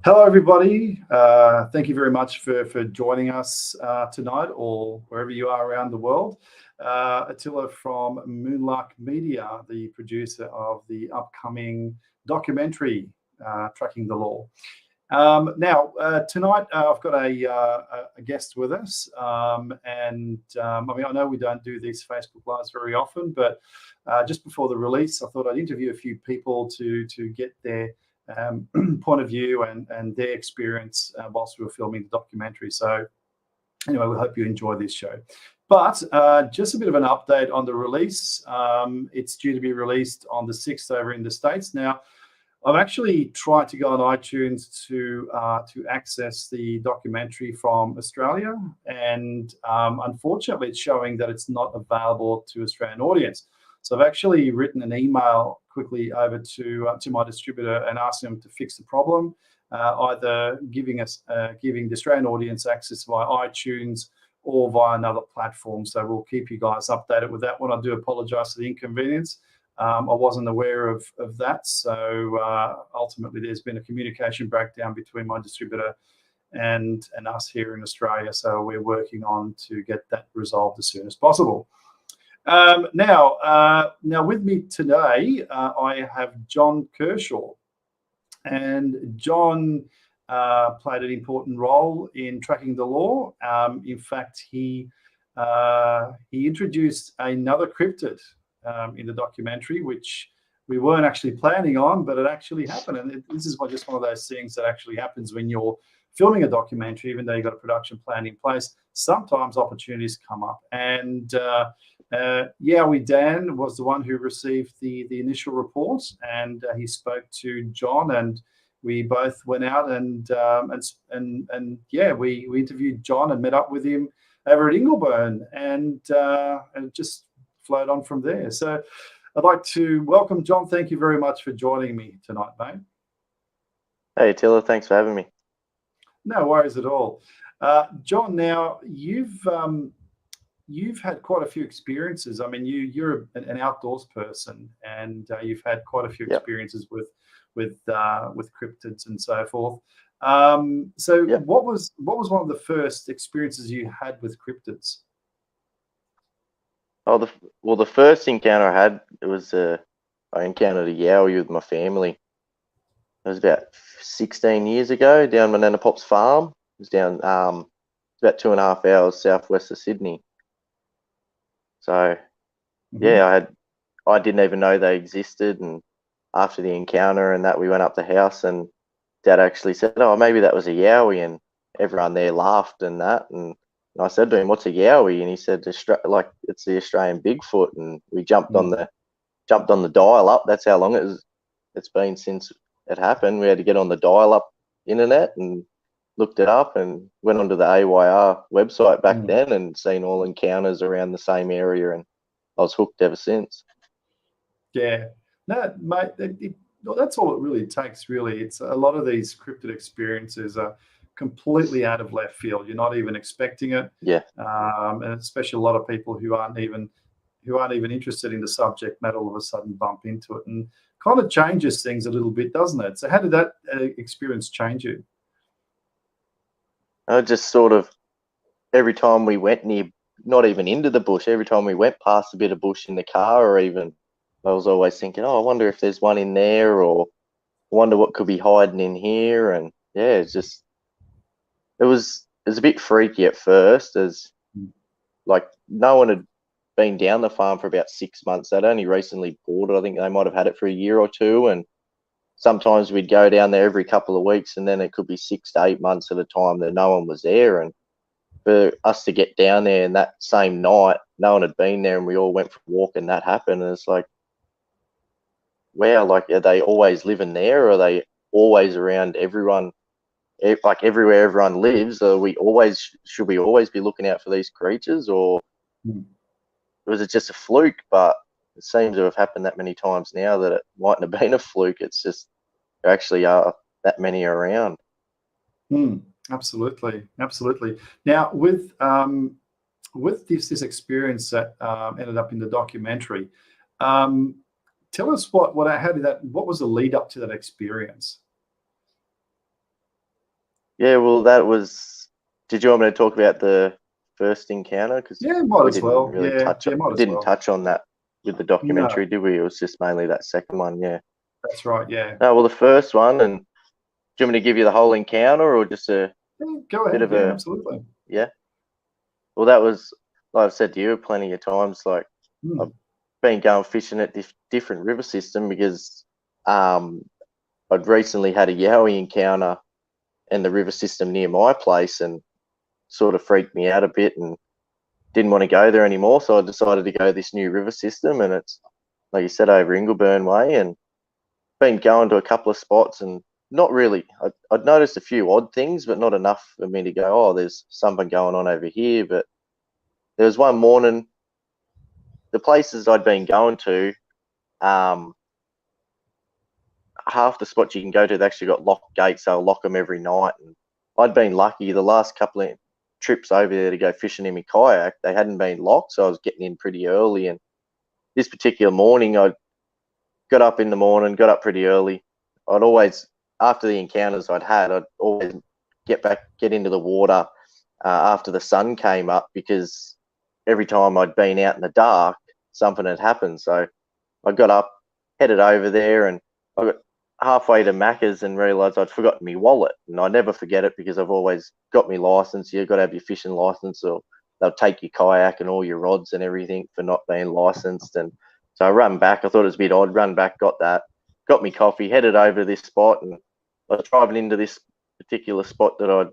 Hello, everybody. Thank you very much for joining us tonight, or wherever you are around the world. Attila from Moonlark Media, the producer of the upcoming documentary, Tracking the Law. Now, tonight I've got a guest with us, I mean, I know we don't do these Facebook Lives very often, but just before the release, I thought I'd interview a few people to get their point of view and their experience whilst we were filming the documentary. So anyway, we hope you enjoy this show. But just a bit of an update on the release. It's due to be released on the 6th over in the States. Now, I've actually tried to go on iTunes to access the documentary from Australia, and unfortunately, it's showing that it's not available to Australian audience. So I've actually written an email quickly over to my distributor and asked them to fix the problem, either giving the Australian audience access via iTunes or via another platform. So we'll keep you guys updated with that one. I do apologise for the inconvenience. I wasn't aware of that. So ultimately, there's been a communication breakdown between my distributor and us here in Australia. So we're working on to get that resolved as soon as possible. Now with me today, I have John Kershaw, and John played an important role in tracking the law. In fact, he introduced another cryptid in the documentary, which we weren't actually planning on, but it actually happened. And this is just one of those things that actually happens when you're filming a documentary. Even though you've got a production plan in place, sometimes opportunities come up. And Dan was the one who received the initial report, and he spoke to John, and we both went out and we interviewed John and met up with him over at Ingleburn, and it just flowed on from there. So I'd like to welcome John. Thank you very much for joining me tonight, mate. Hey, Attila, thanks for having me. No worries at all. John, now you've had quite a few experiences. I mean, you're an outdoors person, and you've had quite a few experiences with cryptids and so forth. What was one of the first experiences you had with cryptids? Oh, the first encounter I had, it was I encountered a yowie with my family. It was about 16 years ago down my Nana Pop's farm. It was down about 2.5 hours southwest of Sydney. So I didn't even know they existed, and after the encounter and that, we went up the house, and Dad actually said, "Oh, maybe that was a yowie," and everyone there laughed and that, and I said to him, "What's a yowie?" And he said, "Like, it's the Australian Bigfoot." And we jumped on the dial up. That's how long it's been since it happened. We had to get on the dial up internet and looked it up, and went onto the AYR website back then and seen all encounters around the same area, and I was hooked ever since. Yeah, no, mate, that's all it really takes. Really, it's a lot of these cryptid experiences are completely out of left field. You're not even expecting it. Yeah. And especially a lot of people who aren't even interested in the subject matter all of a sudden bump into it, and kind of changes things a little bit, doesn't it? So how did that experience change you? I just sort of, every time we went near, not even into the bush, every time we went past a bit of bush in the car, or even, I was always thinking, oh, I wonder if there's one in there, or I wonder what could be hiding in here. And yeah, it was a bit freaky at first, as like no one had been down the farm for about 6 months. They'd only recently bought it. I think they might have had it for a year or two, and sometimes we'd go down there every couple of weeks, and then it could be 6 to 8 months at a time that no one was there. And for us to get down there, and that same night no one had been there, and we all went for a walk, and that happened, and it's like, wow, like, are they always living there, or are they always around everyone? Like, everywhere everyone lives, should we always be looking out for these creatures, or was it just a fluke? But it seems to have happened that many times now that it mightn't have been a fluke. It's just there actually are that many around. Absolutely. Now, with this experience that ended up in the documentary, tell us what was the lead up to that experience? Yeah, well, that was. Did you want me to talk about the first encounter? Because Yeah, might we as didn't well. really Yeah, yeah, might as didn't well. touch on that with the No, documentary, did we? It was just mainly that second one. Yeah. that's right. Yeah. No, well, the first one, and do you want me to give you the whole encounter or just a Yeah, go bit ahead. of Yeah, a absolutely. yeah? Well, that was like I've said to you plenty of times. Like I've Mm. been going fishing at this different river system because I'd recently had a yowie encounter in the river system near my place and sort of freaked me out a bit and didn't want to go there anymore. So I decided to go this new river system, and it's like you said over Ingleburn Way, and been going to a couple of spots and not really. I'd noticed a few odd things, but not enough for me to go, oh, there's something going on over here. But there was one morning, the places I'd been going to, um, half the spots you can go to, they actually got locked gates. They'll lock them every night. And I'd been lucky the last couple of trips over there to go fishing in my kayak, they hadn't been locked, so I was getting in pretty early. And this particular morning, I got up in the morning, got up pretty early. I'd always, after the encounters I'd always get into the water after the sun came up, because every time I'd been out in the dark, something had happened. So I got up, headed over there, and I got halfway to Macca's and realised I'd forgotten my wallet. And I never forget it because I've always got my license. You've got to have your fishing license, or they'll take your kayak and all your rods and everything for not being licensed. And so I run back. I thought it was a bit odd. Run back, got that, got me coffee, headed over to this spot, and I was driving into this particular spot that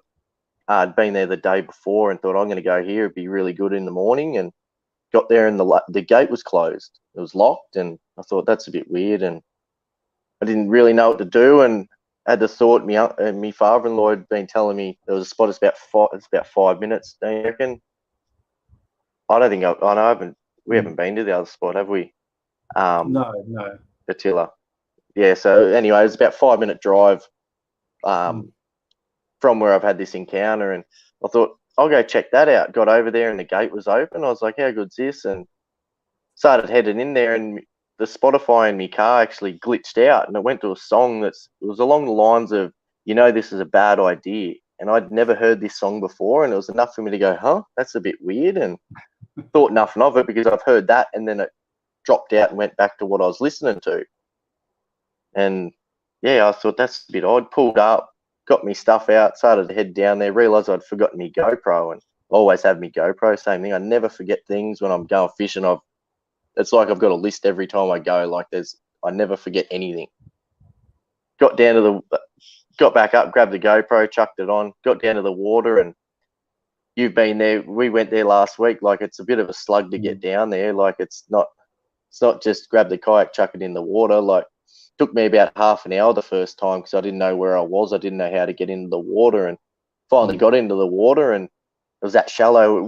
I'd been there the day before and thought I'm going to go here. It'd be really good in the morning. And got there and the gate was closed. It was locked, and I thought that's a bit weird. And I didn't really know what to do, and had the thought me father-in-law had been telling me there was a spot. It's about 5 minutes. Do you reckon? I don't think I know. We haven't been to the other spot, have we? No, no. Attila. Yeah. So anyway, it was about 5 minute drive from where I've had this encounter, and I thought I'll go check that out. Got over there and the gate was open. I was like, how good's this? And started heading in there, and the Spotify in my car actually glitched out, and it went to a song it was along the lines of, this is a bad idea. And I'd never heard this song before, and it was enough for me to go, huh, that's a bit weird, and thought nothing of it because I've heard that, and then it dropped out and went back to what I was listening to. And yeah, I thought that's a bit odd. Pulled up, got me stuff out, started to head down there, realised I'd forgotten my GoPro, and I always have my GoPro, same thing. I never forget things when I'm going fishing. It's like I've got a list every time I go. Like I never forget anything. Got back up, grabbed the GoPro, chucked it on, got down to the water, and you've been there. We went there last week. Like it's a bit of a slug to get down there. Like it's not just grab the kayak, chuck it in the water. Like took me about half an hour the first time because I didn't know where I was. I didn't know how to get into the water, and finally got into the water, and it was that shallow.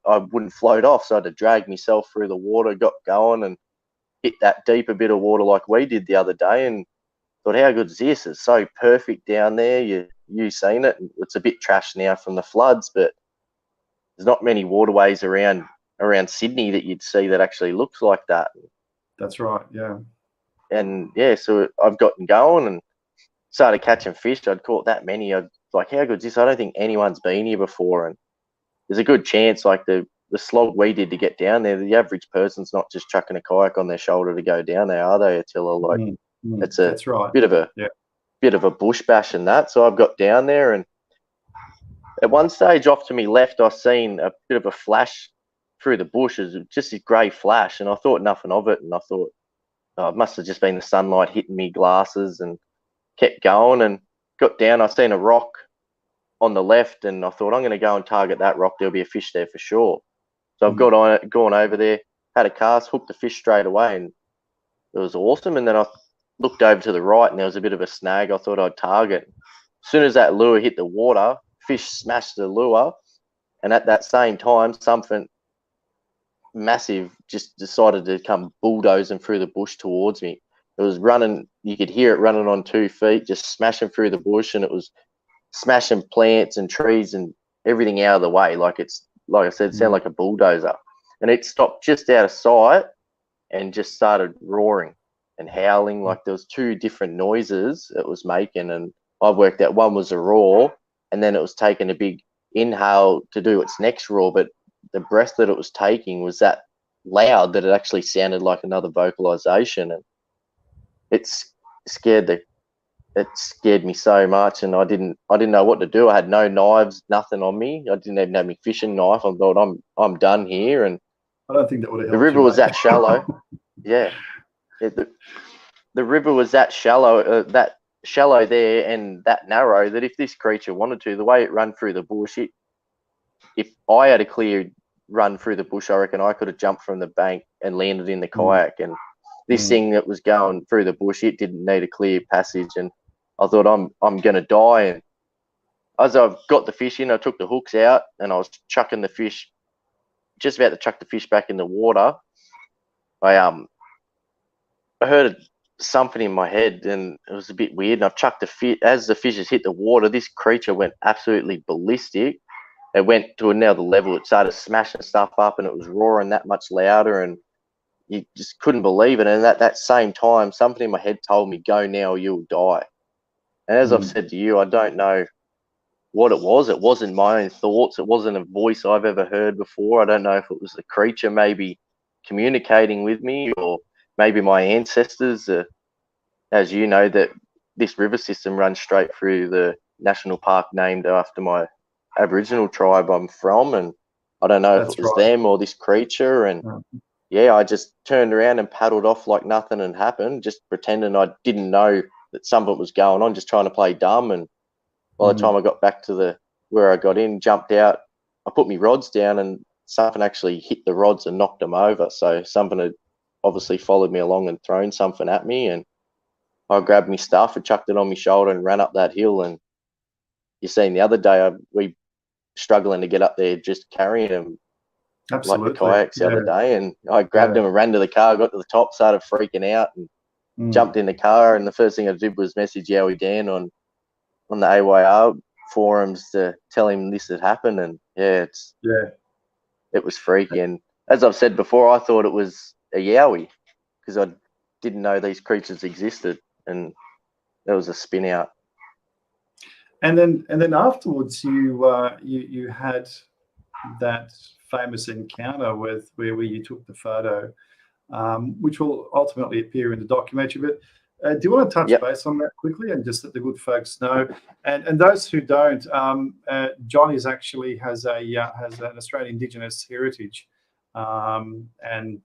I wouldn't float off, so I had to drag myself through the water, got going, and hit that deeper bit of water like we did the other day, and thought, how good's this? It's so perfect down there. You seen it? It's a bit trash now from the floods, but there's not many waterways around Sydney that you'd see that actually looks like that. That's right. Yeah. And yeah, so I've gotten going and started catching fish. I'd caught that many. I'd like, how good's this? I don't think anyone's been here before, and there's a good chance, like the slog we did to get down there, the average person's not just chucking a kayak on their shoulder to go down there, are they, Attila? Like it's that's right. bit of a bush bash and that. So I've got down there, and at one stage off to me left, I seen a bit of a flash through the bushes, just a grey flash, and I thought nothing of it, and I thought, oh, it must have just been the sunlight hitting me glasses, and kept going and got down. I seen a rock on the left, and I thought I'm going to go and target that rock. There'll be a fish there for sure. So I've gone over there, had a cast, hooked the fish straight away, and it was awesome. And then I looked over to the right, and there was a bit of a snag I thought I'd target. As soon as that lure hit the water, fish smashed the lure, and at that same time, something massive just decided to come bulldozing through the bush towards me. It was running, you could hear it running on 2 feet, just smashing through the bush, and it was smashing plants and trees and everything out of the way. Like I said, it sounded like a bulldozer. And it stopped just out of sight and just started roaring and howling. Like there was 2 different noises it was making, and I worked out one was a roar, and then it was taking a big inhale to do its next roar, but the breath that it was taking was that loud that it actually sounded like another vocalization, and it's scared the it scared me so much, and I didn't know what to do. I had no knives, nothing on me. I didn't even have my fishing knife. I thought I'm done here, and I don't think that would have the helped river you, was mate. that shallow. Yeah, the river was that shallow there, and that narrow, that if this creature wanted to, the way it ran through the bush, if I had a clear run through the bush, I reckon I could have jumped from the bank and landed in the kayak. And this thing that was going through the bush, it didn't need a clear passage, and I thought I'm gonna die. And as I've got the fish in, I took the hooks out and I was chucking the fish, just about to chuck the fish back in the water. I heard something in my head, and it was a bit weird. And I've chucked the fish. As the fishes hit the water, this creature went absolutely ballistic. It went to another level. It started smashing stuff up, and it was roaring that much louder, and you just couldn't believe it. And at that same time, something in my head told me, "Go now, or you'll die." And as I've said to you, I don't know what it was. It wasn't my own thoughts. It wasn't a voice I've ever heard before. I don't know if it was the creature maybe communicating with me, or maybe my ancestors. As you know, that this river system runs straight through the national park named after my Aboriginal tribe I'm from, and I don't know if it was them or this creature. And yeah, I just turned around and paddled off like nothing had happened, just pretending I didn't know that something was going on, just trying to play dumb. And by the time I got back to where I got in, jumped out, I put my rods down, and something actually hit the rods and knocked them over. So something had obviously followed me along and thrown something at me, and I grabbed my stuff and chucked it on my shoulder and ran up that hill. And you seen the other day, we struggling to get up there just carrying them. Absolutely. Like the kayaks the other day, and I grabbed them and ran to the car, got to the top, started freaking out, and jumped in the car. And the first thing I did was message Yowie Dan on the AYR forums to tell him this had happened. And it was freaky. And as I've said before, I thought it was a Yowie because I didn't know these creatures existed, and there was a spin out. And then afterwards, you had that famous encounter with where you took the photo, which will ultimately appear in the documentary. But do you want to touch base on that quickly, and just let the good folks know, and those who don't, John is actually has an Australian Indigenous heritage, and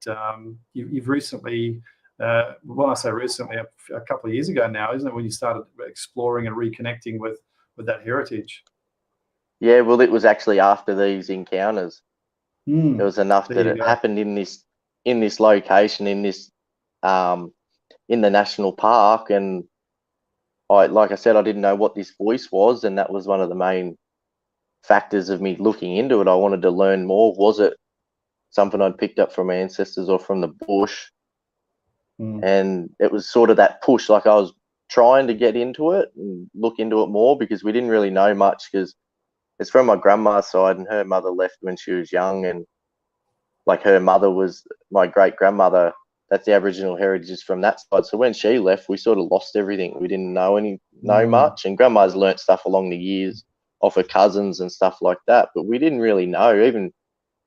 you've recently, when I say recently, a couple of years ago now, isn't it, when you started exploring and reconnecting with that heritage? Yeah, well, it was actually after these encounters. It was enough that it happened in this location, in the national park. And like I said, I didn't know what this voice was, and that was one of the main factors of me looking into it. I wanted to learn more. Was it something I'd picked up from my ancestors or from the bush? And it was sort of that push, like I was trying to get into it and look into it more, because we didn't really know much, because it's from my grandma's side, and her mother left when she was young, and like her mother was my great grandmother. That's the Aboriginal heritage from that side. So when she left, we sort of lost everything. We didn't know much, and grandma's learnt stuff along the years off her cousins and stuff like that, but we didn't really know. Even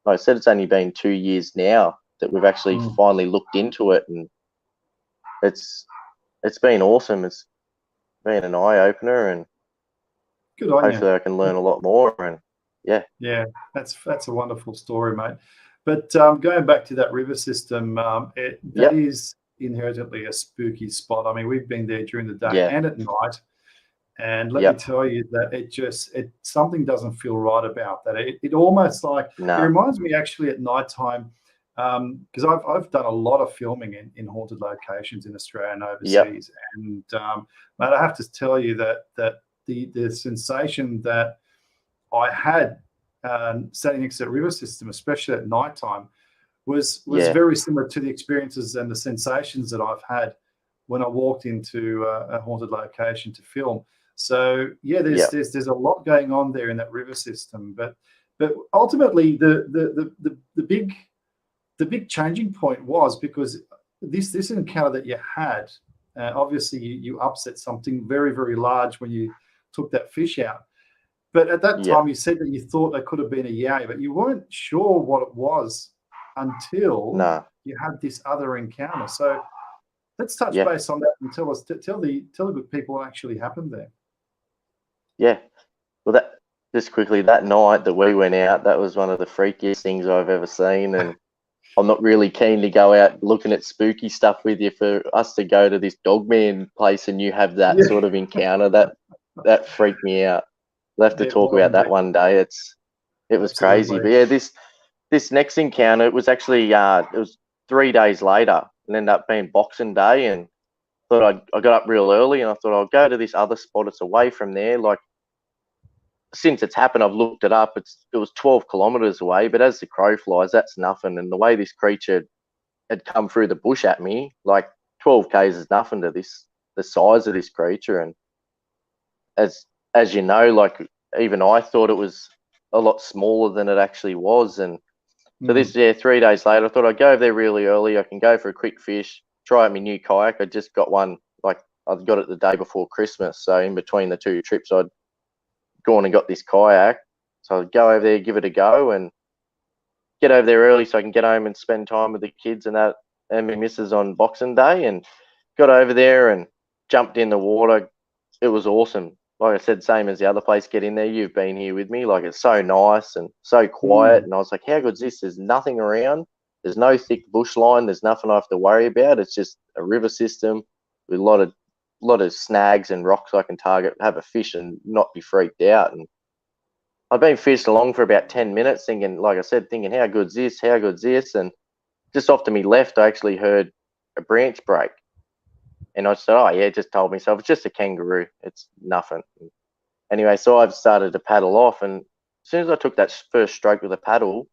like I said, it's only been 2 years now that we've actually finally looked into it, and it's been awesome. It's been an eye opener, and good on hopefully you. I can learn a lot more. And that's a wonderful story, mate. But going back to that river system, that is inherently a spooky spot. I mean, we've been there during the day and at night, and let me tell you that something doesn't feel right about that. It almost like it reminds me actually at nighttime, because I've done a lot of filming in haunted locations in Australia and overseas, and mate, I have to tell you that the sensation that I had standing next to that river system, especially at nighttime, was very similar to the experiences and the sensations that I've had when I walked into a haunted location to film. So there's a lot going on there in that river system, but ultimately the big changing point was because this encounter that you had, obviously you upset something very, very large when you took that fish out. But at that Yeah. time, you said that you thought they could have been a yowie, but you weren't sure what it was until No. you had this other encounter. So let's touch Yeah. base on that and tell the good people what actually happened there. Yeah. Well, that just quickly, that night that we went out, that was one of the freakiest things I've ever seen. And I'm not really keen to go out looking at spooky stuff with you. For us to go to this dogman place and you have that Yeah. sort of encounter, that freaked me out. We'll have to It talk was, about that one day. It was crazy. But absolutely. yeah, this next encounter, it was actually it was 3 days later, and ended up being Boxing Day. And thought I got up real early, and I thought I'll go to this other spot. It's away from there. Like, since it's happened, I've looked it up. It was 12 kilometers away, but as the crow flies, that's nothing. And the way this creature had come through the bush at me, like 12 k's is nothing to the size of this creature. And as you know, like, even I thought it was a lot smaller than it actually was. And so this, 3 days later, I thought I'd go over there really early. I can go for a quick fish, try out my new kayak. I just got one, like, I got it the day before Christmas. So in between the two trips, I'd gone and got this kayak. So I'd go over there, give it a go, and get over there early so I can get home and spend time with the kids and that, and my missus on Boxing Day. And got over there and jumped in the water. It was awesome. Like I said, same as the other place, get in there. You've been here with me. Like, it's so nice and so quiet. And I was like, how good's this? There's nothing around. There's no thick bush line. There's nothing I have to worry about. It's just a river system with a lot of snags and rocks I can target, have a fish and not be freaked out. And I've been fishing along for about 10 minutes thinking, like I said, thinking, how good's this? How good's this? And just off to me left, I actually heard a branch break. And I said, oh, yeah, just told myself, it's just a kangaroo. It's nothing. Anyway, so I've started to paddle off. And as soon as I took that first stroke with a paddle,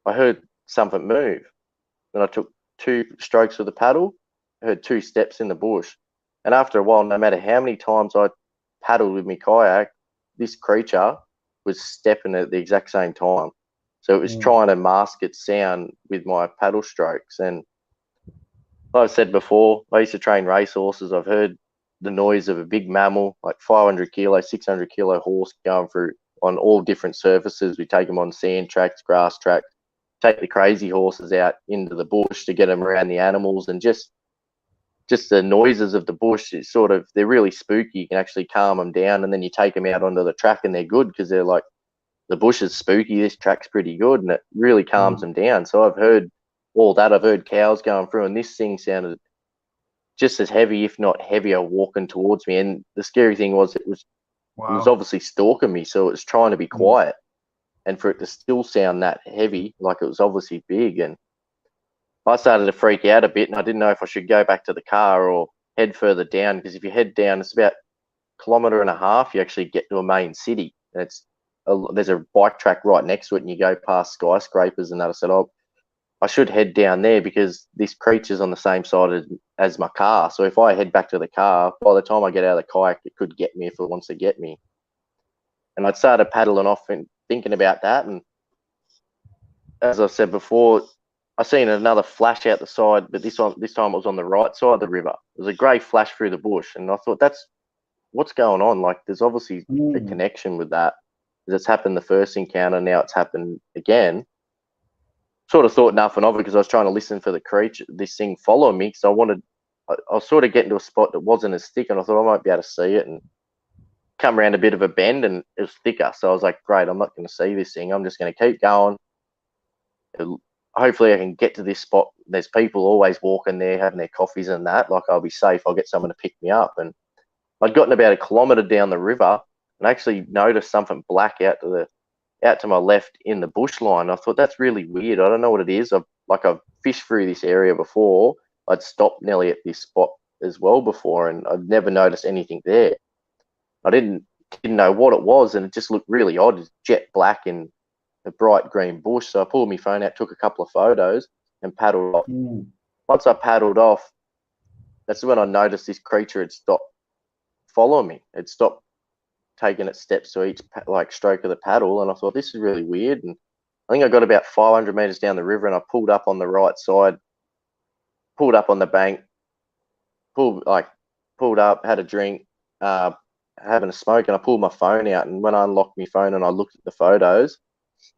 I heard something move. Then I took 2 strokes with the paddle, I heard 2 steps in the bush. And after a while, no matter how many times I paddled with my kayak, this creature was stepping at the exact same time. So it was trying to mask its sound with my paddle strokes. And like I said before, I used to train race horses. I've heard the noise of a big mammal, like 500 kilo, 600 kilo horse going through on all different surfaces. We take them on sand tracks, grass tracks, take the crazy horses out into the bush to get them around the animals. And just the noises of the bush is sort of, they're really spooky. You can actually calm them down, and then you take them out onto the track and they're good because they're like, the bush is spooky, this track's pretty good, and it really calms them down. So I've heard all that. I've heard cows going through, and this thing sounded just as heavy, if not heavier, walking towards me. And the scary thing was, it was obviously stalking me, so it was trying to be quiet. And for it to still sound that heavy, like it was obviously big. And I started to freak out a bit, and I didn't know if I should go back to the car or head further down, because if you head down, it's about 1.5 kilometers, you actually get to a main city. And there's a bike track right next to it, and you go past skyscrapers and that. I said, oh, I should head down there because this creature's on the same side as my car. So if I head back to the car, by the time I get out of the kayak, it could get me if it wants to get me. And I'd started paddling off and thinking about that. And as I said before, I seen another flash out the side, but this time it was on the right side of the river. There was a grey flash through the bush, and I thought, that's what's going on. Like, there's obviously a connection with that. It's happened the first encounter, now it's happened again. Sort of thought nothing of it because I was trying to listen for the creature, this thing following me. So I was sort of getting to a spot that wasn't as thick, and I thought I might be able to see it, and come around a bit of a bend, and it was thicker. So I was like, great, I'm not going to see this thing. I'm just going to keep going. Hopefully I can get to this spot. There's people always walking there, having their coffees and that. Like, I'll be safe. I'll get someone to pick me up. And I'd gotten about 1 kilometer down the river, and I actually noticed something black out to my left in the bush line. I thought, that's really weird. I don't know what it is. I've fished through this area before. I'd stopped nearly at this spot as well before, and I'd never noticed anything there. I didn't know what it was, and it just looked really odd. It's jet black in a bright green bush. So I pulled my phone out, took a couple of photos, and paddled off. Once I paddled off, that's when I noticed this creature had stopped following me. It stopped taking its steps to each stroke of the paddle, and I thought, this is really weird. And I think I got about 500 meters down the river, and I pulled up on the right side, pulled up on the bank, pulled up, had a drink, having a smoke, and I pulled my phone out, and when I unlocked my phone and I looked at the photos,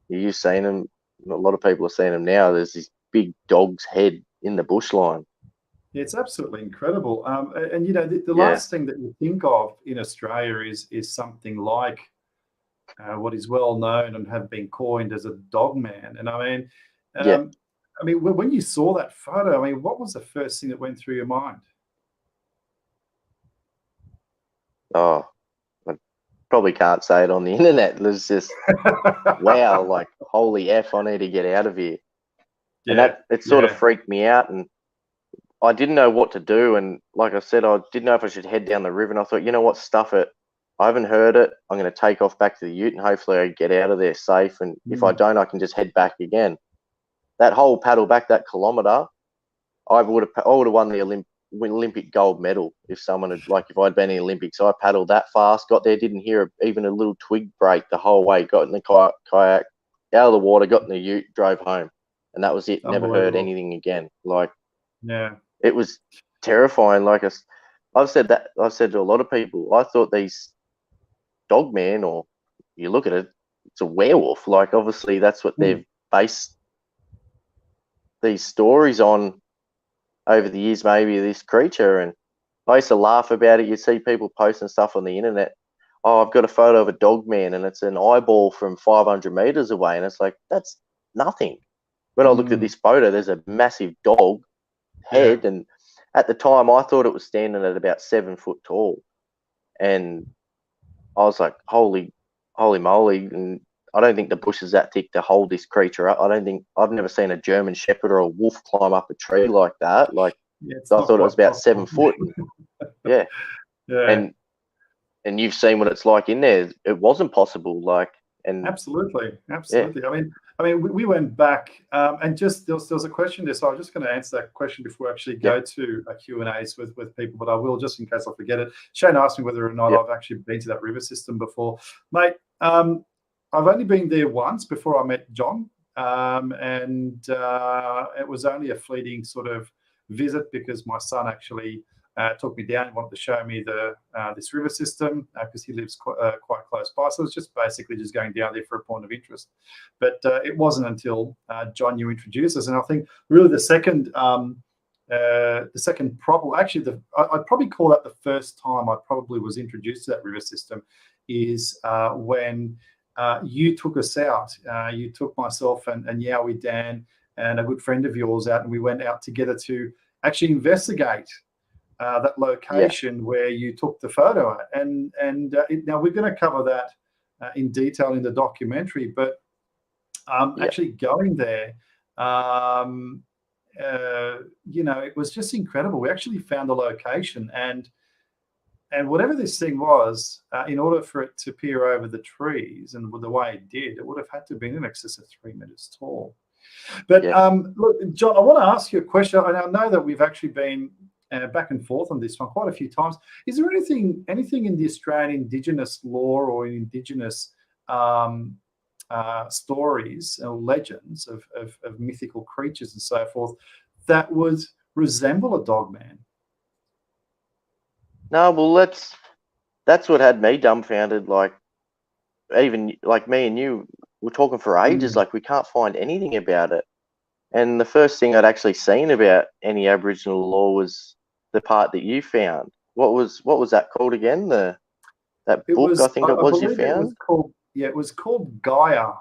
you've seen them. A lot of people are seeing them now. There's this big dog's head in the bush line. It's absolutely incredible. And you know, the Yeah, last thing that you think of in Australia is something like what is well known and have been coined as a dog man. And yeah. I mean, when you saw that photo, I mean, what was the first thing that went through your mind? Oh, I probably can't say it on the internet. There's just wow, like holy F, I need to get out of here. And Yeah, that it sort of yeah. freaked me out, and I didn't know what to do. And like I said, I didn't know if I should head down the river. And I thought, you know what, stuff it. I haven't heard it. I'm going to take off back to the ute, and hopefully I get out of there safe. And if I Mm. don't, I can just head back again. That whole paddle back that kilometre, I would have won the Olympic gold medal if someone had, like, if I'd been in the Olympics. I paddled that fast, got there, didn't hear even a little twig break the whole way, got in the kayak, out of the water, got in the ute, drove home, and that was it. Never heard Unbelievable. anything again. Like, Yeah. it was terrifying. Like, I've said to a lot of people, I thought these dog man, or you look at it, it's a werewolf. Like, obviously that's what Mm. they've based these stories on over the years, maybe this creature. And I used to laugh about it. You see people posting stuff on the internet. Oh, I've got a photo of a dog man, and it's an eyeball from 500 meters away, and it's like, that's nothing. When I looked at Mm. this photo, there's a massive dog Yeah. head, and at the time I thought it was standing at about 7 foot tall, and I was like, holy moly! And I don't think the bush is that thick to hold this creature up. I've never seen a German Shepherd or a wolf climb up a tree like that. Like, Yeah, it's I not thought it was quite about possible. 7 foot. And, yeah, Yeah. and you've seen what it's like in there. It wasn't possible. Like, and Absolutely, yeah, absolutely. We went back and just there was a question there, so I'm just going to answer that question before I actually yep, go to Q&As with people, but I will just in case I forget it. Shane asked me whether or not yep, I've actually been to that river system before, mate. I've only been there once before I met John, and it was only a fleeting sort of visit because my son actually took me down and wanted to show me this river system because he lives quite close by. So it was just basically just going down there for a point of interest. But it wasn't until John, you introduced us, and I think really the second problem, actually, I'd probably call that the first time I probably was introduced to that river system, is when you took us out. You took myself and Yowie Dan and a good friend of yours out, and we went out together to actually investigate that yeah, location where you took the photo at. Now we're going to cover that in detail in the documentary, but yeah, actually going there, it was just incredible. We actually found the location, and whatever this thing was, in order for it to peer over the trees and the way it did, it would have had to have been in excess of 3 meters tall. But yeah. look, John, I want to ask you a question, and I know that we've actually been back and forth on this one quite a few times. Is there anything in the Australian Indigenous lore or in Indigenous stories or legends of mythical creatures and so forth that would resemble a dog man? No, well, that's what had me dumbfounded. Like, even like me and you were talking for ages. Mm. Like, we can't find anything about it. And the first thing I'd actually seen about any Aboriginal lore was the part that you found. What was that called again? That It book, I was, think it I was, you believe it was found. called, yeah, it was called Gaia,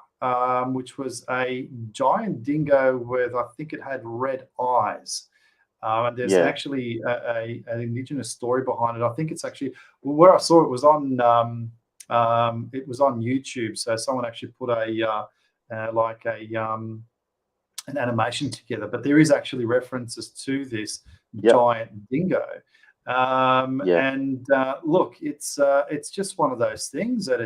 which was a giant dingo with, I think it had red eyes. And there's Yeah, actually an indigenous story behind it. I think it's actually where I saw it was on YouTube. So someone actually put an animation together, but there is actually references to this yep, giant dingo. yeah, Look, it's just one of those things that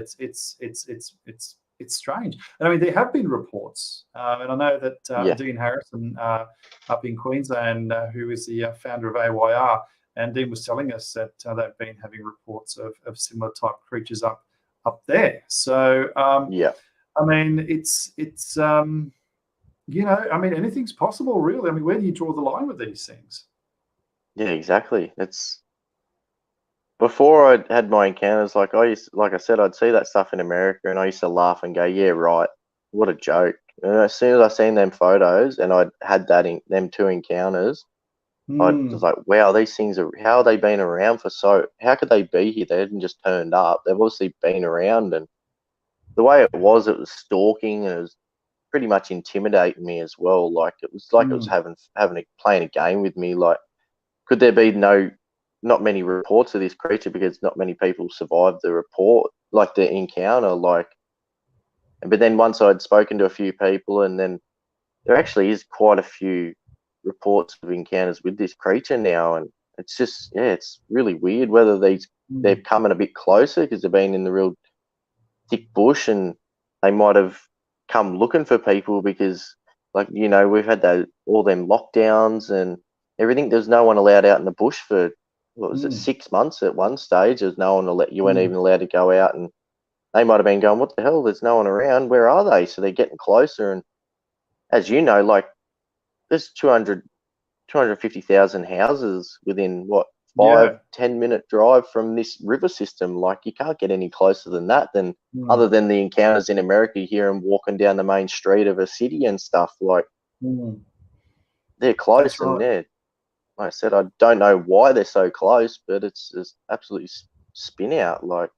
it's strange. And I mean, there have been reports, and I know that yeah, Dean Harrison up in Queensland, who is the founder of AYR, and Dean was telling us that they've been having reports of similar type creatures up there. So yeah, I mean, it's I mean, anything's possible, really. I mean, where do you draw the line with these things? yeah. Exactly. before I had my encounters, like I said, I'd see that stuff in America, and I used to laugh and go, "Yeah, right, what a joke." And as soon as I seen them photos, and I'd had them two encounters, I was like, "Wow, these things are how they been around for so? How could they be here? They hadn't just turned up. They've obviously been around." And the way it was stalking, and it was pretty much intimidating me as well. Like it was playing a game with me. Like, could there be not many reports of this creature because not many people survived the report, like the encounter, like. But then once I'd spoken to a few people, and then there actually is quite a few reports of encounters with this creature now, and it's just it's really weird whether they're coming a bit closer because they've been in the real thick bush, and they might have come looking for people because, like, we've had all them lockdowns and everything. There's no one allowed out in the bush for, what was it, 6 months at one stage. There's no one you weren't even allowed to go out, and they might have been going, "What the hell? There's no one around. Where are they?" So they're getting closer, and as you know, like there's 250,000 houses within what, 5-10 minute drive from this river system. Like, you can't get any closer than that, other than the encounters in America. You hear them walking down the main street of a city and stuff. Like, they're close. Right. And like I said, I don't know why they're so close, but it's absolutely spin out. Like,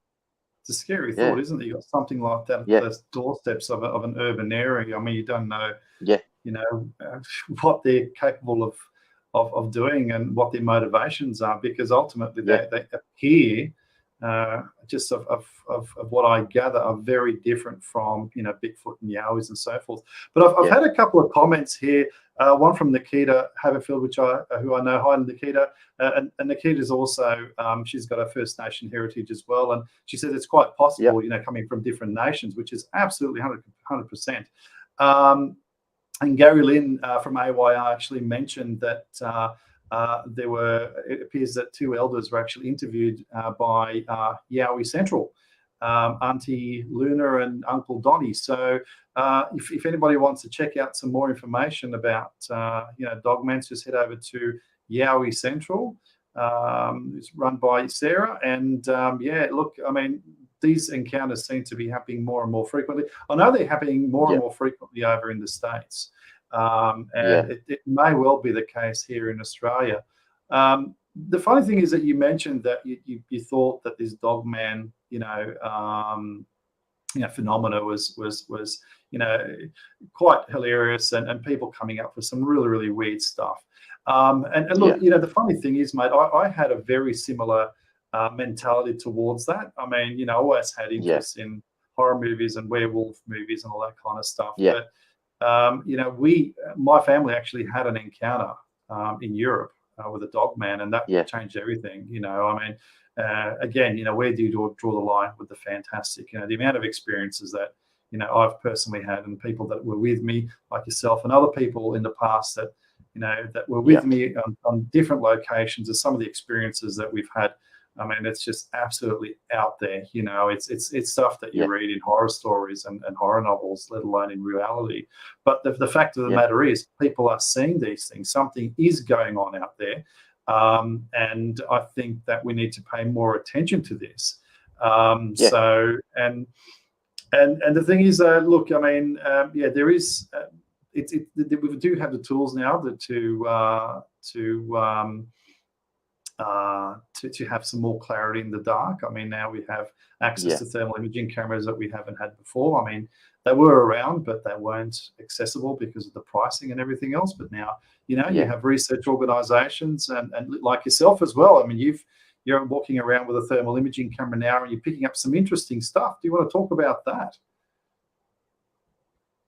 it's a scary thought, isn't it? You got something like that at the doorsteps of an urban area. I mean, you don't know, what they're capable of doing and what their motivations are, because ultimately they appear, just of what I gather, are very different from Bigfoot and Yowies and so forth. But I've had a couple of comments here. One from Nikita Haverfield, who I know. Hi, Nikita. And Nikita's also, she's got a First Nation heritage as well, and she says it's quite possible, coming from different nations, which is absolutely 100%. And Gary Lynn from AYR actually mentioned that it appears that two elders were actually interviewed by Yowie Central, Auntie Luna and Uncle Donnie. So if anybody wants to check out some more information about Dogmans, just head over to Yowie Central. It's run by Sarah, and look, I mean, these encounters seem to be happening more and more frequently. I know they're happening more and more frequently over in the States, and it may well be the case here in Australia. The funny thing is that you mentioned that you thought that this Dogman, phenomena was quite hilarious, and people coming up with some really, really weird stuff. And look, the funny thing is, mate, I had a very similar mentality towards that. I mean, I always had interest in horror movies and werewolf movies and all that kind of stuff. But my family actually had an encounter in Europe with a Dogman, and that changed everything. I mean, again, where do you draw the line with the fantastic? The amount of experiences that I've personally had, and people that were with me, like yourself, and other people in the past that that were with me on different locations, and some of the experiences that we've had. I mean, it's just absolutely out there. It's stuff that you read in horror stories and horror novels, let alone in reality. But the fact of the matter is, people are seeing these things. Something is going on out there, and I think that we need to pay more attention to this. So and the thing is, look, I mean, there is. We do have the tools now to have some more clarity in the dark. I mean, now we have access to thermal imaging cameras that we haven't had before. I mean, they were around, but they weren't accessible because of the pricing and everything else. But now, you have research organizations and like yourself as well. I mean, you're walking around with a thermal imaging camera now, and you're picking up some interesting stuff. Do you want to talk about that?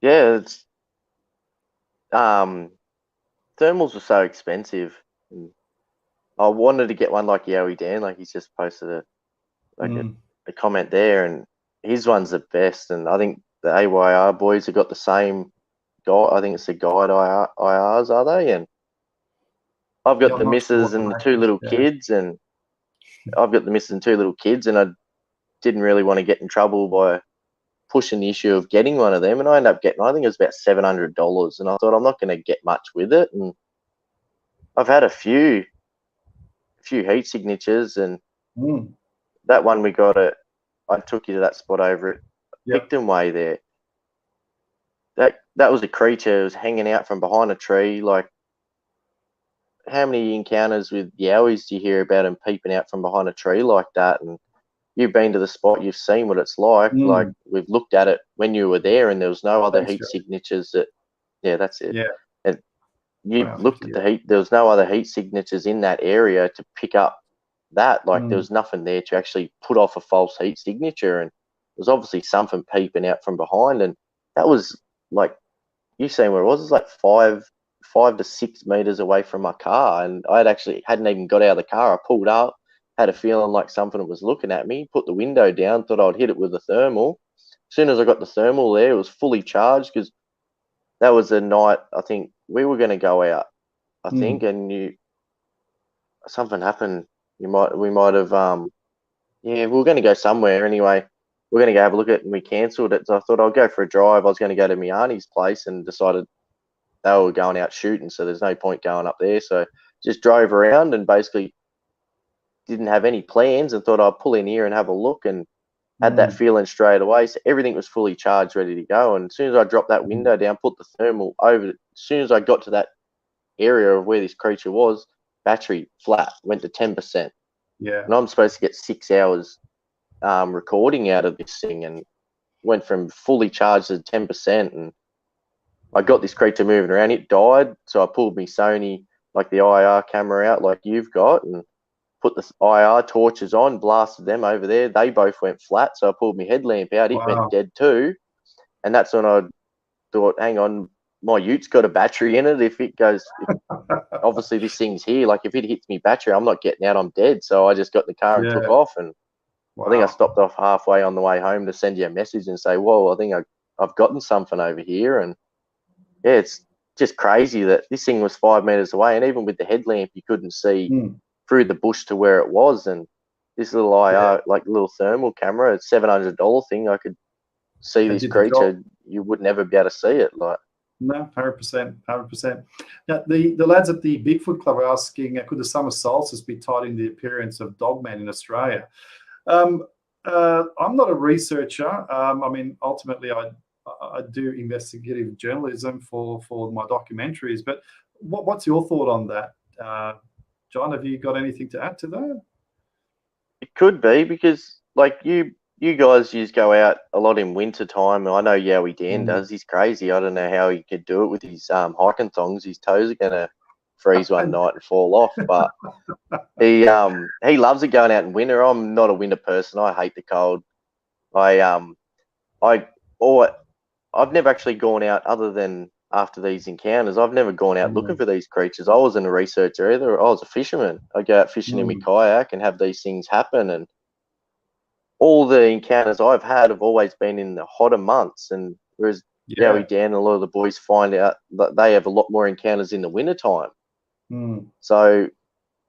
Yeah, it's thermals are so expensive. I wanted to get one like Yowie Dan, like he's just posted a comment there, and his one's the best. And I think the AYR boys have got the same guide. I think it's the guide IRs, are they? And I've got the missus and the two little kids, and I've got the missus and two little kids, and I didn't really want to get in trouble by pushing the issue of getting one of them, and I ended up getting, I think it was about $700, and I thought, I'm not going to get much with it. And I've had a few heat signatures, and Mm. That one we got it. I took you to that spot over at Yep. Picton Way there. That was a creature. It was hanging out from behind a tree. Like, how many encounters with yowies do you hear about them peeping out from behind a tree like that? And you've been to the spot, you've seen what it's like. Like, Mm. we've looked at it when you were there, and there was no other Thanks, heat Joe. signatures that. Yeah, that's it. Yeah. And you Wow, looked thank at you. the heat. There was no other heat signatures in that area to pick up that. Like, there Mm. was nothing there to actually put off a false heat signature, and there was obviously something peeping out from behind. And that was like, you seen where it was? It's like 5 to 6 meters away from my car, and I hadn't even got out of the car. I pulled up, had a feeling like something was looking at me. Put the window down, thought I'd hit it with a thermal. As soon as I got the thermal there, it was fully charged, because that was the night I think we were going to go out. I think, Mm. and something happened. We might have yeah, we were going to go somewhere anyway. We are going to go have a look at it, and we cancelled it. So I thought I'll go for a drive. I was going to go to my auntie's place, and decided they were going out shooting, so there's no point going up there. So just drove around and basically didn't have any plans, and thought I'd pull in here and have a look, and had that Mm. feeling straight away. So everything was fully charged, ready to go. And as soon as I dropped that Mm. window down, put the thermal over, as soon as I got to that area of where this creature was, battery flat, went to 10%. Yeah. And I'm supposed to get 6 hours recording out of this thing, and went from fully charged to 10%. And I got this creature moving around. It died, so I pulled my Sony, like the IR camera out, like you've got, and put the IR torches on, blasted them over there. They both went flat, so I pulled my headlamp out. It went Wow. dead too. And that's when I thought, hang on, my Ute has got a battery in it. Obviously this thing's here. Like, if it hits me battery, I'm not getting out. I'm dead. So I just got in the car and took Yeah. off. And I think I Wow. stopped off halfway on the way home to send you a message and say, whoa, I think I've gotten something over here. And yeah, it's just crazy that this thing was 5 meters away, and even with the headlamp, you couldn't see Mm. through the bush to where it was. And this little Yeah. IR, like little thermal camera, a $700 thing, I could see That this did the job. creature. You would never be able to see it. Like, No, 100%, 100%. Now, the lads at the Bigfoot Club are asking, could the summer solstice be tied in the appearance of dogmen in Australia? I'm not a researcher. I mean, ultimately, I do investigative journalism for my documentaries. But what's your thought on that, John? Have you got anything to add to that? it could be, because like you guys just go out a lot in winter time. I know Yowie Dan Mm. does. He's crazy. I don't know how he could do it with his hiking thongs. His toes are gonna freeze one And night and fall off. But he loves it going out in winter. I'm not a winter person. I hate the cold. I I or I've never actually gone out, other than after these encounters. I've never gone out looking mm, for these creatures. I wasn't a researcher either. I was a fisherman. I go out fishing in my mm, kayak and have these things happen. And all the encounters I've had have always been in the hotter months. And whereas yeah, Yowie Dan and a lot of the boys find out that they have a lot more encounters in the wintertime. mm, So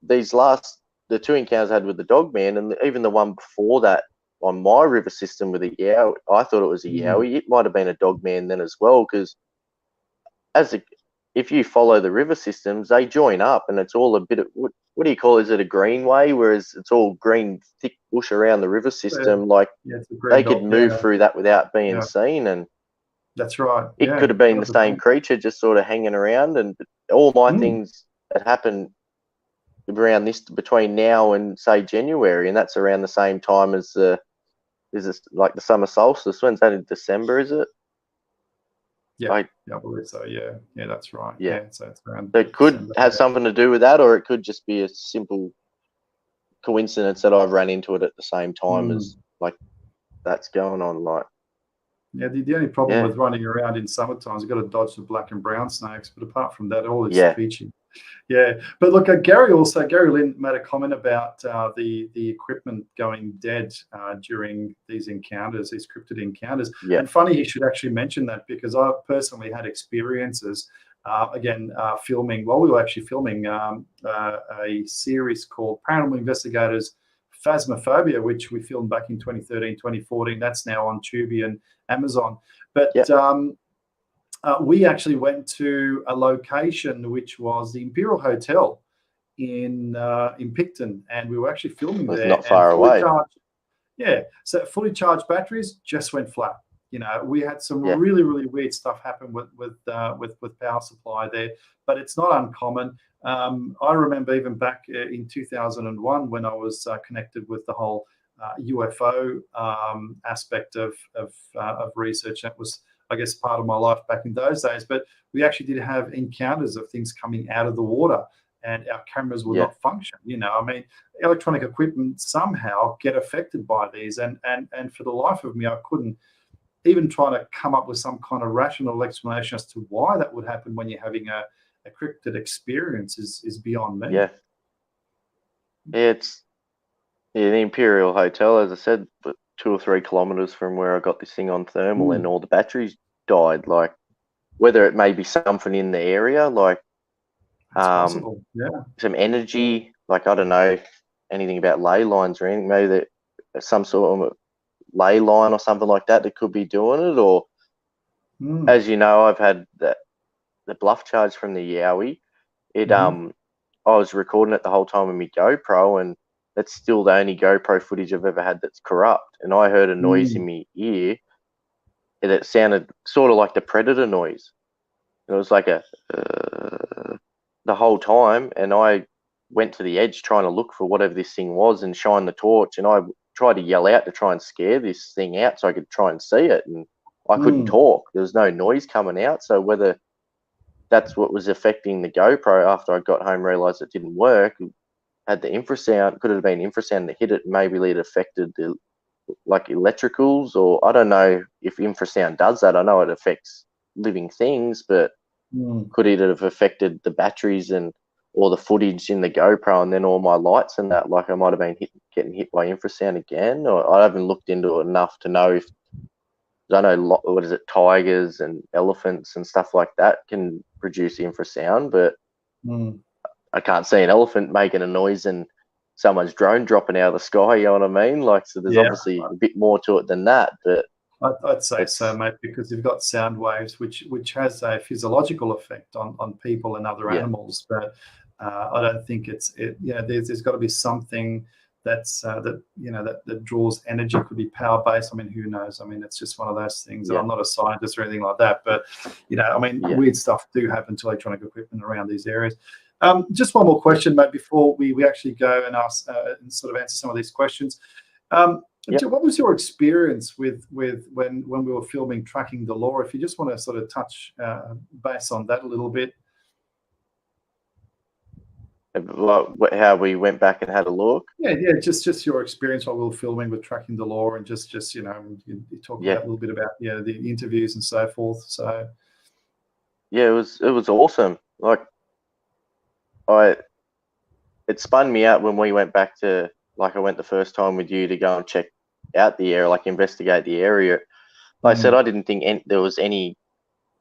the two encounters I had with the dog man, and even the one before that on my river system with a yowie, I thought it was a mm, yowie. It might have been a dog man then as well, because as a if you follow the river systems, they join up, and it's all a bit of what do you call it? Is it a greenway? Whereas it's all green, thick bush around the river yeah, system. Like, yeah. It's a they green could belt. move Yeah, through that without being yeah. seen, and That's right. it Yeah, could have been the same 100%. creature just sort of hanging around. And all my Mm, things that happen around this between now and say January, and that's around the same time as like the summer solstice. When's that, in December? Is it? yeah, I yeah, I believe so. Yeah, yeah, that's right. Yeah. Yeah, so it's around It could December. have Yeah. something to do with that, or it could just be a simple coincidence that I've ran into it at the same time Mm. as, like, that's going on. Like, Yeah, the only problem yeah, with running around in summertime is you've got to dodge the black and brown snakes. But apart from that, all is yeah, peachy. Yeah, but look, Gary Lynn made a comment about the equipment going dead during these encounters, these cryptid encounters. yeah, And funny, he should actually mention that, because I personally had experiences. Filming while we were actually filming a series called Paranormal Investigators Phasmophobia, which we filmed back in 2013, 2014. That's now on Tubi and Amazon. But yeah, we actually went to a location which was the Imperial Hotel in Picton, and we were actually filming It was there. not And far away. so fully charged batteries just went flat. We had some Yeah. really, really weird stuff happen with power supply there, but it's not uncommon. I remember even back in 2001 when I was connected with the whole UFO aspect of research. That was, I guess, part of my life back in those days. But we actually did have encounters of things coming out of the water, and our cameras would not function. I mean, electronic equipment somehow get affected by these, and for the life of me, I couldn't even try to come up with some kind of rational explanation as to why that would happen when you're having a cryptid experience is beyond me. Yeah. It's the Imperial Hotel, as I said, but 2 or 3 kilometers from where I got this thing on thermal, and all the batteries died. Like, whether it may be something in the area, like It's possible. Yeah. some energy, like, I don't know anything about ley lines or anything. Maybe that some sort of ley line or something like that could be doing it. Or as you know, I've had the bluff charge from the Yowie. I was recording it the whole time with my GoPro, and that's still the only GoPro footage I've ever had that's corrupt. And I heard a noise in my ear, and it sounded sort of like the Predator noise. It was like the whole time, and I went to the edge trying to look for whatever this thing was and shine the torch, and I tried to yell out to try and scare this thing out so I could try and see it, and I couldn't talk. There was no noise coming out. So whether that's what was affecting the GoPro, after I got home, realized it didn't work, had the infrasound, could it have been infrasound that hit it, and maybe it affected the electricals, or I don't know if infrasound does that. I know it affects living things, but could it have affected the batteries or the footage in the GoPro, and then all my lights and that? Like, I might have been getting hit by infrasound again, or I haven't looked into it enough to know if, I know, what is it, tigers and elephants and stuff like that can produce infrasound, but I can't see an elephant making a noise and someone's drone dropping out of the sky, you know what I mean? Like, so there's obviously a bit more to it than that, but I'd say so, mate, because you've got sound waves, which has a physiological effect on people and other animals. But I don't think there's got to be something that's that draws energy. Could be power based. I mean, who knows? I mean, it's just one of those things. And I'm not a scientist or anything like that, but I mean, weird stuff do happen to electronic equipment around these areas. Just one more question, mate, before we actually go and ask and sort of answer some of these questions. What was your experience with when we were filming Tracking the Law? If you just want to sort of touch base on that a little bit. How we went back and had a look. Just your experience while we were filming with Tracking the Law, and just you talk about a little bit about the interviews and so forth. So it was awesome. Like, it spun me out when we went back to, like, I went the first time with you to go and check out the area, like investigate the area. Like I said, I didn't think there was any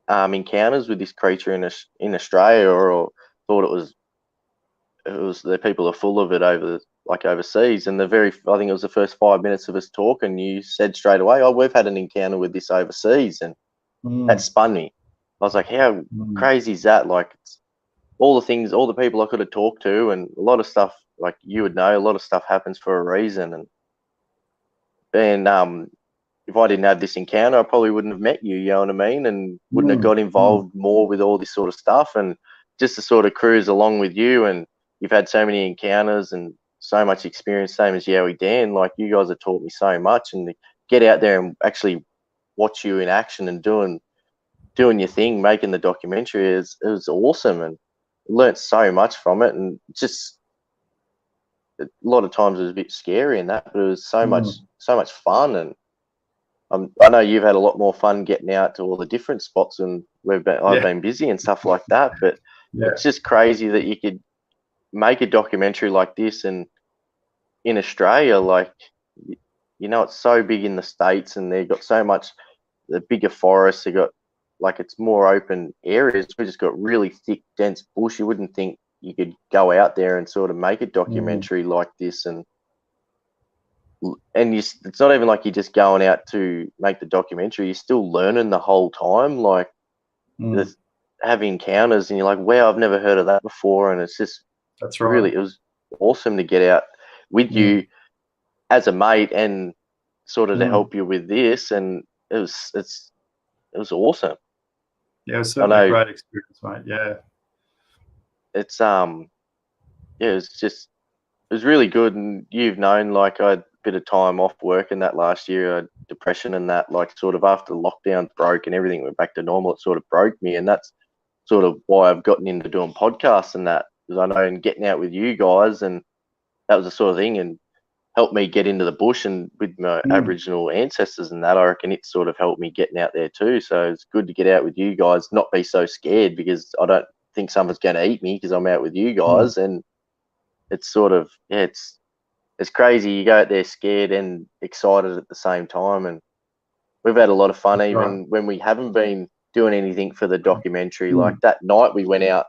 encounters with this creature in Australia, or thought it was the people are full of it overseas. And I think it was the first 5 minutes of us talking, you said straight away, "Oh, we've had an encounter with this overseas," and that spun me. I was like, how crazy is that? Like, it's all the people I could have talked to, and a lot of stuff, like you would know, a lot of stuff happens for a reason. And if I didn't have this encounter, I probably wouldn't have met you, you know what I mean? And wouldn't have got involved more with all this sort of stuff. And just to sort of cruise along with you, and you've had so many encounters and so much experience, same as Yowie Dan. Like, you guys have taught me so much, and to get out there and actually watch you in action and doing your thing, making the documentary, it was awesome, and learnt so much from it. And just a lot of times it was a bit scary and that, but it was so much fun. And I know you've had a lot more fun getting out to all the different spots, and I've been busy and stuff like that. But it's just crazy that you could make a documentary like this, and in Australia, like, it's so big in the States, and they've got so much, the bigger forests, they got, like, it's more open areas. We just got really thick, dense bush. You wouldn't think you could go out there and sort of make a documentary like this, and it's not even like you're just going out to make the documentary. You're still learning the whole time. Like, have encounters, and you're like, wow, I've never heard of that before. And it's just That's right. Really, it was awesome to get out with you as a mate and sort of to help you with this, and it was awesome. Yeah, it was certainly a great experience, mate. Yeah. It's it was really good, and you've known, like, I had a bit of time off work and that last year, I had depression and that, like, sort of after lockdown broke and everything went back to normal, it sort of broke me, and that's sort of why I've gotten into doing podcasts and that, because I know, and getting out with you guys, and that was the sort of thing, and helped me get into the bush and with my Aboriginal ancestors and that. I reckon it sort of helped me getting out there too. So it's good to get out with you guys, not be so scared, because I don't think someone's going to eat me because I'm out with you guys. And it's sort of, yeah, it's crazy. You go out there scared and excited at the same time. And we've had a lot of fun. That's even when we haven't been doing anything for the documentary. Like that night we went out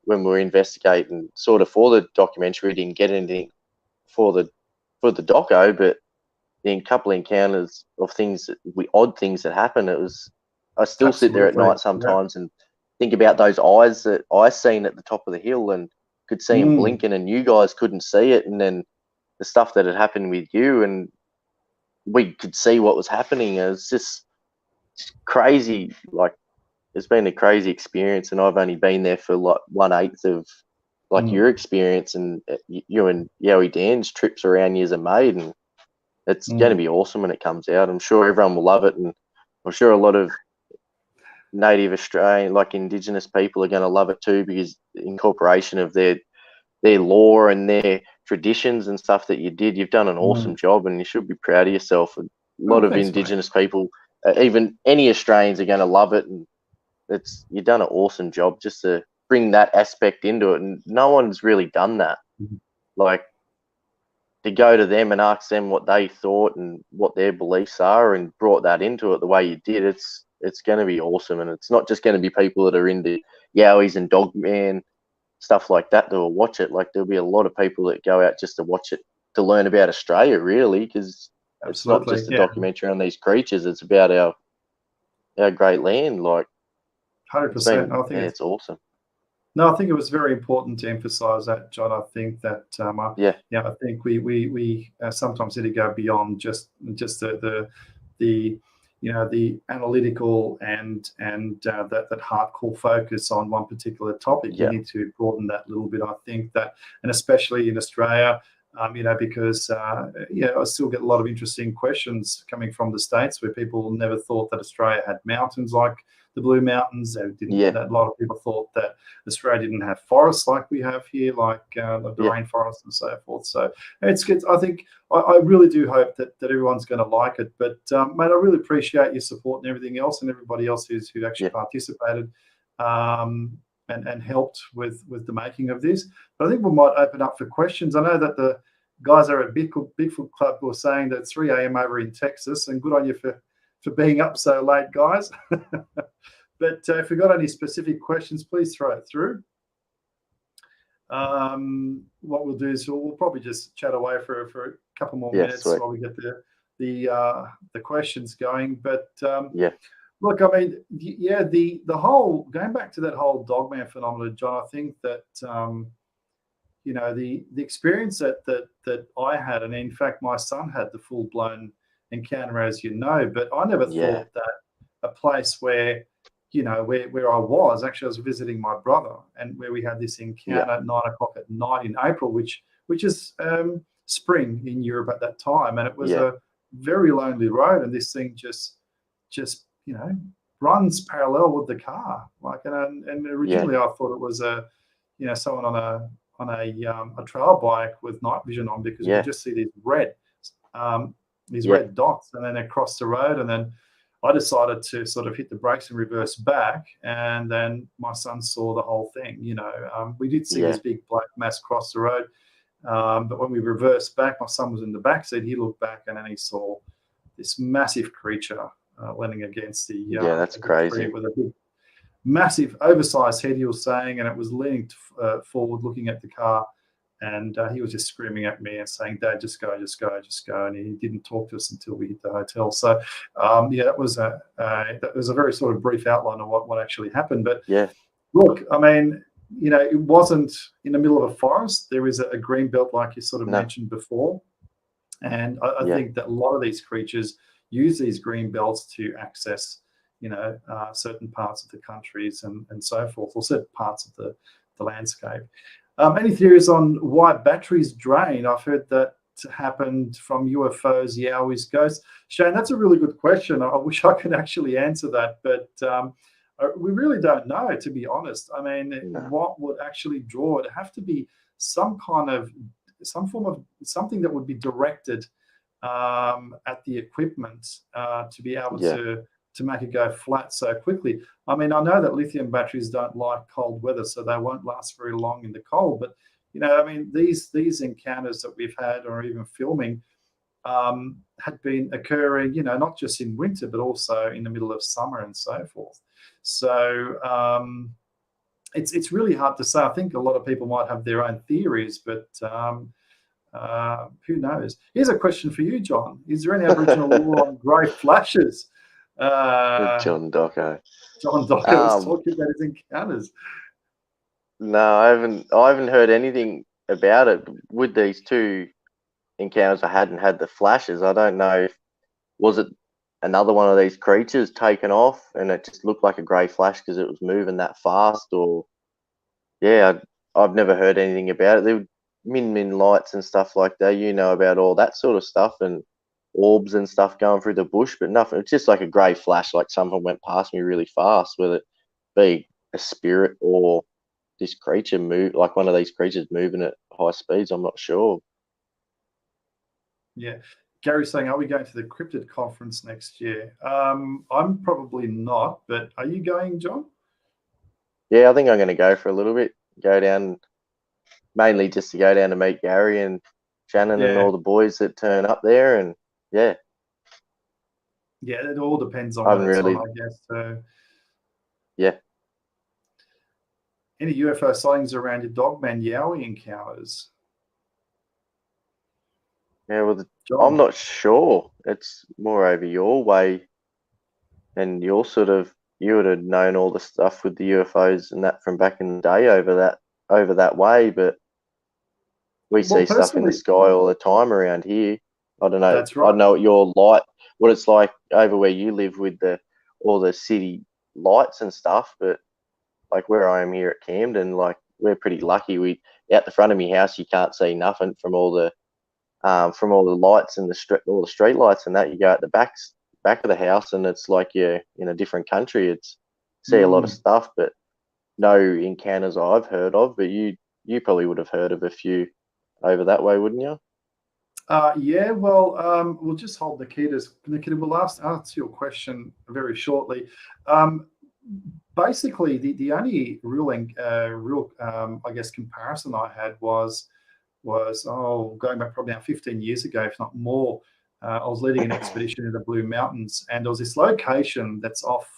when we were investigating sort of for the documentary, we didn't get anything for the doco, but the couple of encounters of things odd things that happen, I still sit there at night sometimes and think about those eyes that I seen at the top of the hill and could see them blinking, and you guys couldn't see it, and then the stuff that had happened with you, and we could see what was happening. It was just crazy. Like, it's been a crazy experience, and I've only been there for like 1/8 of like your experience, and you and Yowie Dan's trips around years are made, and it's going to be awesome when it comes out. I'm sure everyone will love it, and I'm sure a lot of native Australian, like Indigenous people, are going to love it too, because the incorporation of their law and their traditions and stuff that you did, you've done an awesome job, and you should be proud of yourself. A lot of Indigenous people, even any Australians, are going to love it, and you've done an awesome job just to bring that aspect into it, and no one's really done that. Like, to go to them and ask them what they thought and what their beliefs are, and brought that into it the way you did, it's going to be awesome. And it's not just going to be people that are into Yowies and Dogman, stuff like that will watch it. Like, there'll be a lot of people that go out just to watch it, to learn about Australia, really, because it's not just a documentary on these creatures, it's about our great land. Like, 100%. I think it's awesome. No, I think it was very important to emphasise that, John. I think that I think we sometimes need to go beyond just the analytical and that hardcore focus on one particular topic. You need to broaden that a little bit. I think that, and especially in Australia, because I still get a lot of interesting questions coming from the States, where people never thought that Australia had mountains like the Blue Mountains. A lot of people thought that Australia didn't have forests like we have here, like the rainforest and so forth. So it's good. I think I really do hope that everyone's going to like it. But mate, I really appreciate your support and everything else, and everybody else who actually participated and helped with the making of this. But I think we might open up for questions. I know that the guys are at Bigfoot Club were saying that it's 3 a.m. over in Texas, and good on you for being up so late, guys. But if you've got any specific questions, please throw it through. What we'll do is we'll probably just chat away for a couple more minutes while we get the questions going. But look, I mean, the whole, going back to that whole dogman phenomenon, John, I think that the experience that I had, and in fact my son had the full blown encounter, as you know, but I never thought that a place where where I was visiting my brother, and where we had this encounter at 9 o'clock at night in April, which is spring in Europe at that time, and it was a very lonely road, and this thing just runs parallel with the car, like, and originally I thought it was someone on a trail bike with night vision on, because you just see these red dots, and then they cross the road, and then I decided to sort of hit the brakes and reverse back, and then my son saw the whole thing. We did see this big black mass cross the road, but when we reversed back, my son was in the back seat. He looked back, and then he saw this massive creature leaning against the that's crazy, tree, with a big, massive, oversized head, he was saying, and it was leaning forward, looking at the car. And he was just screaming at me and saying, "Dad, just go, just go, just go." And he didn't talk to us until we hit the hotel. So, that was a very sort of brief outline of what actually happened. But look, I mean, it wasn't in the middle of a forest. There is a green belt, like you sort of No. mentioned before. And I Yeah. think that a lot of these creatures use these green belts to access, certain parts of the countries and so forth, or certain parts of the landscape. Any theories on why batteries drain? I've heard that happened from UFOs, Yowies, ghosts. Shane, that's a really good question. I wish I could actually answer that, but we really don't know, to be honest. I mean, No. what would actually draw it? It'd have to be some form of something that would be directed at the equipment to be able Yeah. to make it go flat so quickly. I mean, I know that lithium batteries don't like cold weather, so they won't last very long in the cold. But I mean, these encounters that we've had, or even filming, had been occurring, not just in winter, but also in the middle of summer and so forth. So it's really hard to say. I think a lot of people might have their own theories, but who knows? Here's a question for you, John. Is there any Aboriginal law on grey flashes? John Docko. John Docker was talking about his encounters. No, I haven't heard anything about it. With these two encounters, I hadn't had the flashes. I don't know if was it another one of these creatures taken off, and it just looked like a grey flash because it was moving that fast, or I've never heard anything about it. There were min lights and stuff like that. About all that sort of stuff, and orbs and stuff going through the bush, but nothing. It's just like a grey flash, like someone went past me really fast. Whether it be a spirit or this creature like one of these creatures moving at high speeds, I'm not sure. Yeah. Gary's saying, are we going to the Cryptid conference next year? I'm probably not, but are you going, John? Yeah, I think I'm going to go for a little bit. Go down, mainly just to go down to meet Gary and Shannon and all the boys that turn up there, and yeah. Yeah, it all depends on I what haven't it's really, on, I guess. So, yeah. any UFO sightings around your Dogman Yowie encounters? Yeah, well, John? I'm not sure. It's more over your way, and you would have known all the stuff with the UFOs and that from back in the day over that way, but we Well, see stuff in the personally, sky all the time around here. I don't know. that's I right. don't know what it's like over where you live with all the city lights and stuff, but like where I am here at Camden, like we're pretty lucky. Out the front of my house, you can't see nothing from all the lights and all the street lights and that. You go at the back of the house, and it's like you're in a different country. It's see a lot of stuff, but no encounters I've heard of. But you probably would have heard of a few over that way, wouldn't you? Yeah, well, we'll just hold Nikita, we'll answer your question very shortly. Basically, the only real I guess, comparison I had was going back probably now 15 years ago, if not more. I was leading an expedition in the Blue Mountains, and there was this location that's off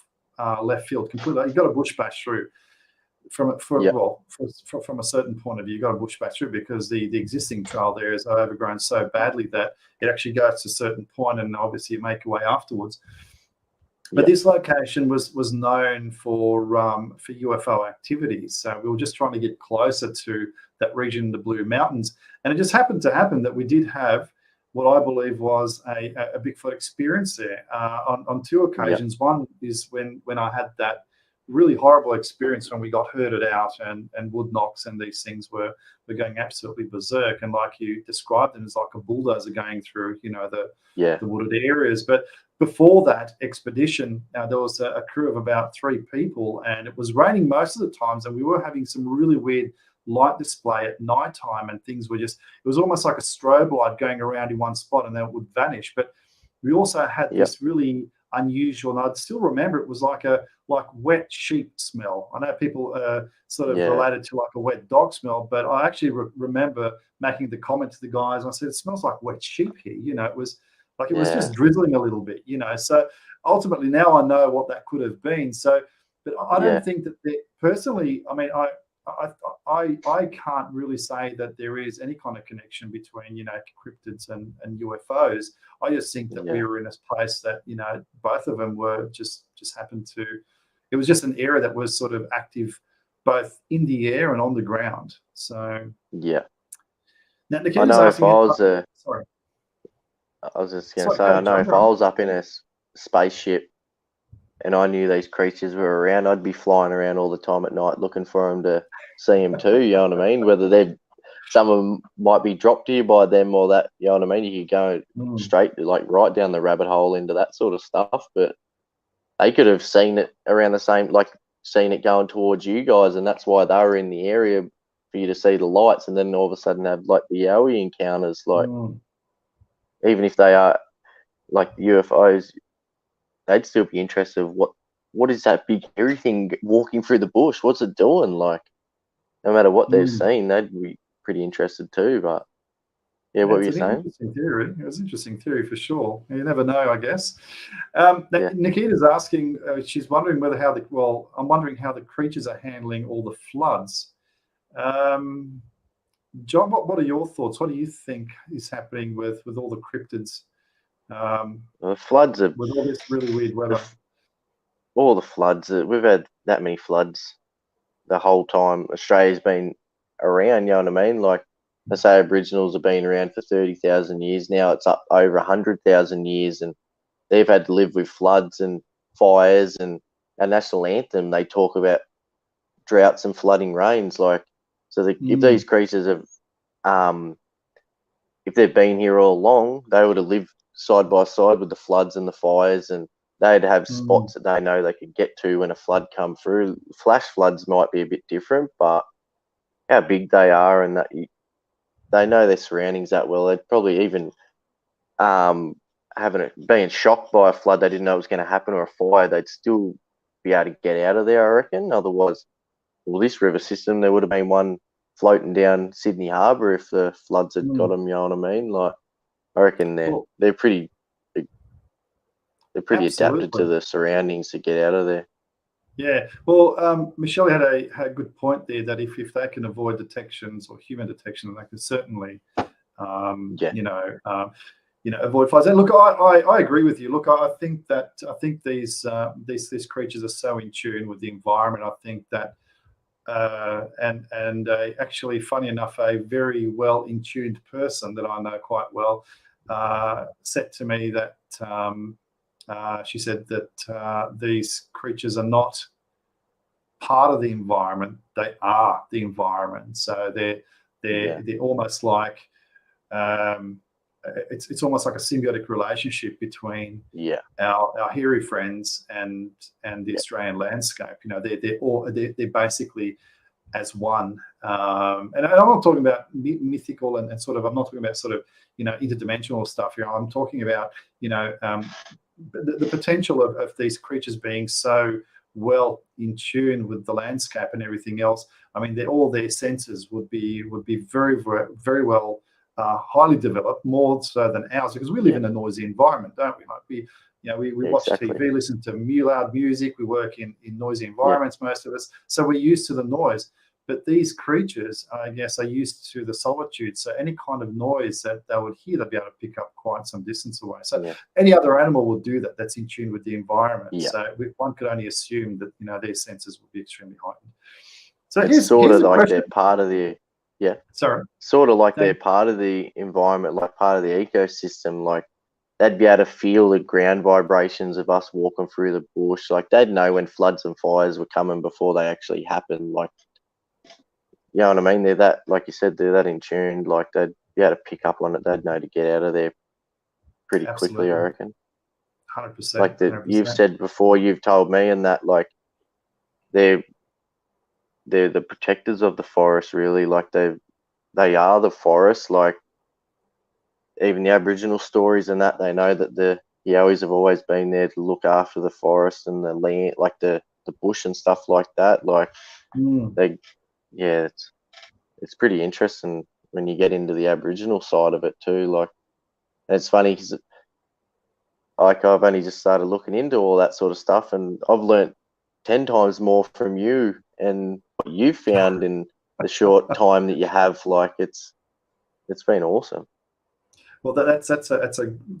left field completely. You've got a bush bash through from a certain point of view. You've got a bush bash through because the existing trail there is overgrown so badly that it actually goes to a certain point, and obviously you make your way afterwards. But this location was known for UFO activities, so we were just trying to get closer to that region in the Blue Mountains, and it just happened to happen that we did have what I believe was a Bigfoot experience there on two occasions. Yep. One is when I had that really horrible experience when we got herded out, and wood knocks and these things were going absolutely berserk, and like you described them, as like a bulldozer going through the wooded areas. But before that expedition, there was a crew of about 3 people, and it was raining most of the times, and we were having some really weird light display at night time, and things were it was almost like a strobe light going around in one spot and then it would vanish. But we also had this really unusual, and I'd still remember it was like wet sheep smell. I know people sort of related to like a wet dog smell, but I actually remember making the comment to the guys. I said, it smells like wet sheep here. It was like it was just drizzling a little bit, So ultimately now I know what that could have been. So, but I don't think that personally, I mean, I can't really say that there is any kind of connection between, cryptids and UFOs. I just think that we were in a place that, both of them were just happened to, it was just an area that was sort of active both in the air and on the ground. So Yeah. now I Nikita's know if asking. I was Sorry, I was just going to sorry, say, go, I know John. if I was up in a spaceship and I knew these creatures were around, I'd be flying around all the time at night looking for them to see them too. You know what I mean? Whether some of them might be dropped to you by them or that. You know what I mean? You could go straight, like right down the rabbit hole into that sort of stuff. But they could have seen it around the same, like seen it going towards you guys, and that's why they were in the area for you to see the lights, and then all of a sudden have like the Yowie encounters. Like even if they are like UFOs, they'd still be interested. What is that big hairy thing walking through the bush? What's it doing? Like no matter what they've seen, they'd be pretty interested too. But yeah, what were you saying? Interesting theory. It was an interesting theory for sure. You never know, I guess. Yeah. Nikita's asking. She's wondering whether I'm wondering how the creatures are handling all the floods. John, what are your thoughts? What do you think is happening with all the cryptids? The floods are with all this really weird weather. All the floods. We've had that many floods the whole time Australia's been around. You know what I mean? Like I say, Aboriginals have been around for 30,000 years now. It's up over 100,000 years, and they've had to live with floods and fires. And our national anthem, they talk about droughts and flooding rains. Like, so if these creatures have, if they've been here all along, they would have lived side by side with the floods and the fires, and they'd have spots that they know they could get to when a flood come through. Flash floods might be a bit different, but how big they are and that they know their surroundings that well, they'd probably even being shocked by a flood they didn't know was going to happen or a fire, they'd still be able to get out of there, I reckon. Otherwise, well, this river system, there would have been one floating down Sydney Harbour if the floods had got them. You know what I mean? Like, I reckon they're pretty adapted to the surroundings to get out of there. Yeah, well, Michelle had a good point there that if they can avoid detections or human detection, they can certainly, avoid fires. And look, I agree with you. Look, I think these creatures are so in tune with the environment. I think that, and actually, funny enough, a very well in tuned person that I know quite well said to me that. She said that these creatures are not part of the environment; they are the environment. So they're almost like it's almost like a symbiotic relationship between our hairy friends and the Australian landscape. You know, they're basically as one. And I'm not talking about mythical and sort of. I'm not talking about sort of interdimensional stuff here. I'm talking about the potential of these creatures being so well in tune with the landscape and everything else. I mean, all their senses would be very, very, very well highly developed, more so than ours, because we live in a noisy environment, don't we? Like we watch TV, listen to loud music, we work in noisy environments, most of us, so we're used to the noise. But these creatures, I guess, are used to the solitude. So any kind of noise that they would hear, they'd be able to pick up quite some distance away. So any other animal would do that. That's in tune with the environment. Yeah. So one could only assume that their senses would be extremely heightened. So it's sort of like they're part of the sort of like they're part of the environment, like part of the ecosystem. Like they'd be able to feel the ground vibrations of us walking through the bush. Like they'd know when floods and fires were coming before they actually happened. Like. You know what I mean? They're that, like you said, they're that in tune. Like they'd be able to pick up on it. They'd know to get out of there pretty quickly, I reckon. 100%. Like 100%. You've said before, you've told me, and that like they're the protectors of the forest. Really, like they are the forest. Like even the Aboriginal stories and that, they know that the Yowies have always been there to look after the forest and the land, like the bush and stuff like that. Like it's pretty interesting when you get into the Aboriginal side of it too. Like, and it's funny because like I've only just started looking into all that sort of stuff, and I've learnt 10 times more from you and what you've found in the short time that you have. Like, it's been awesome. Well, that's a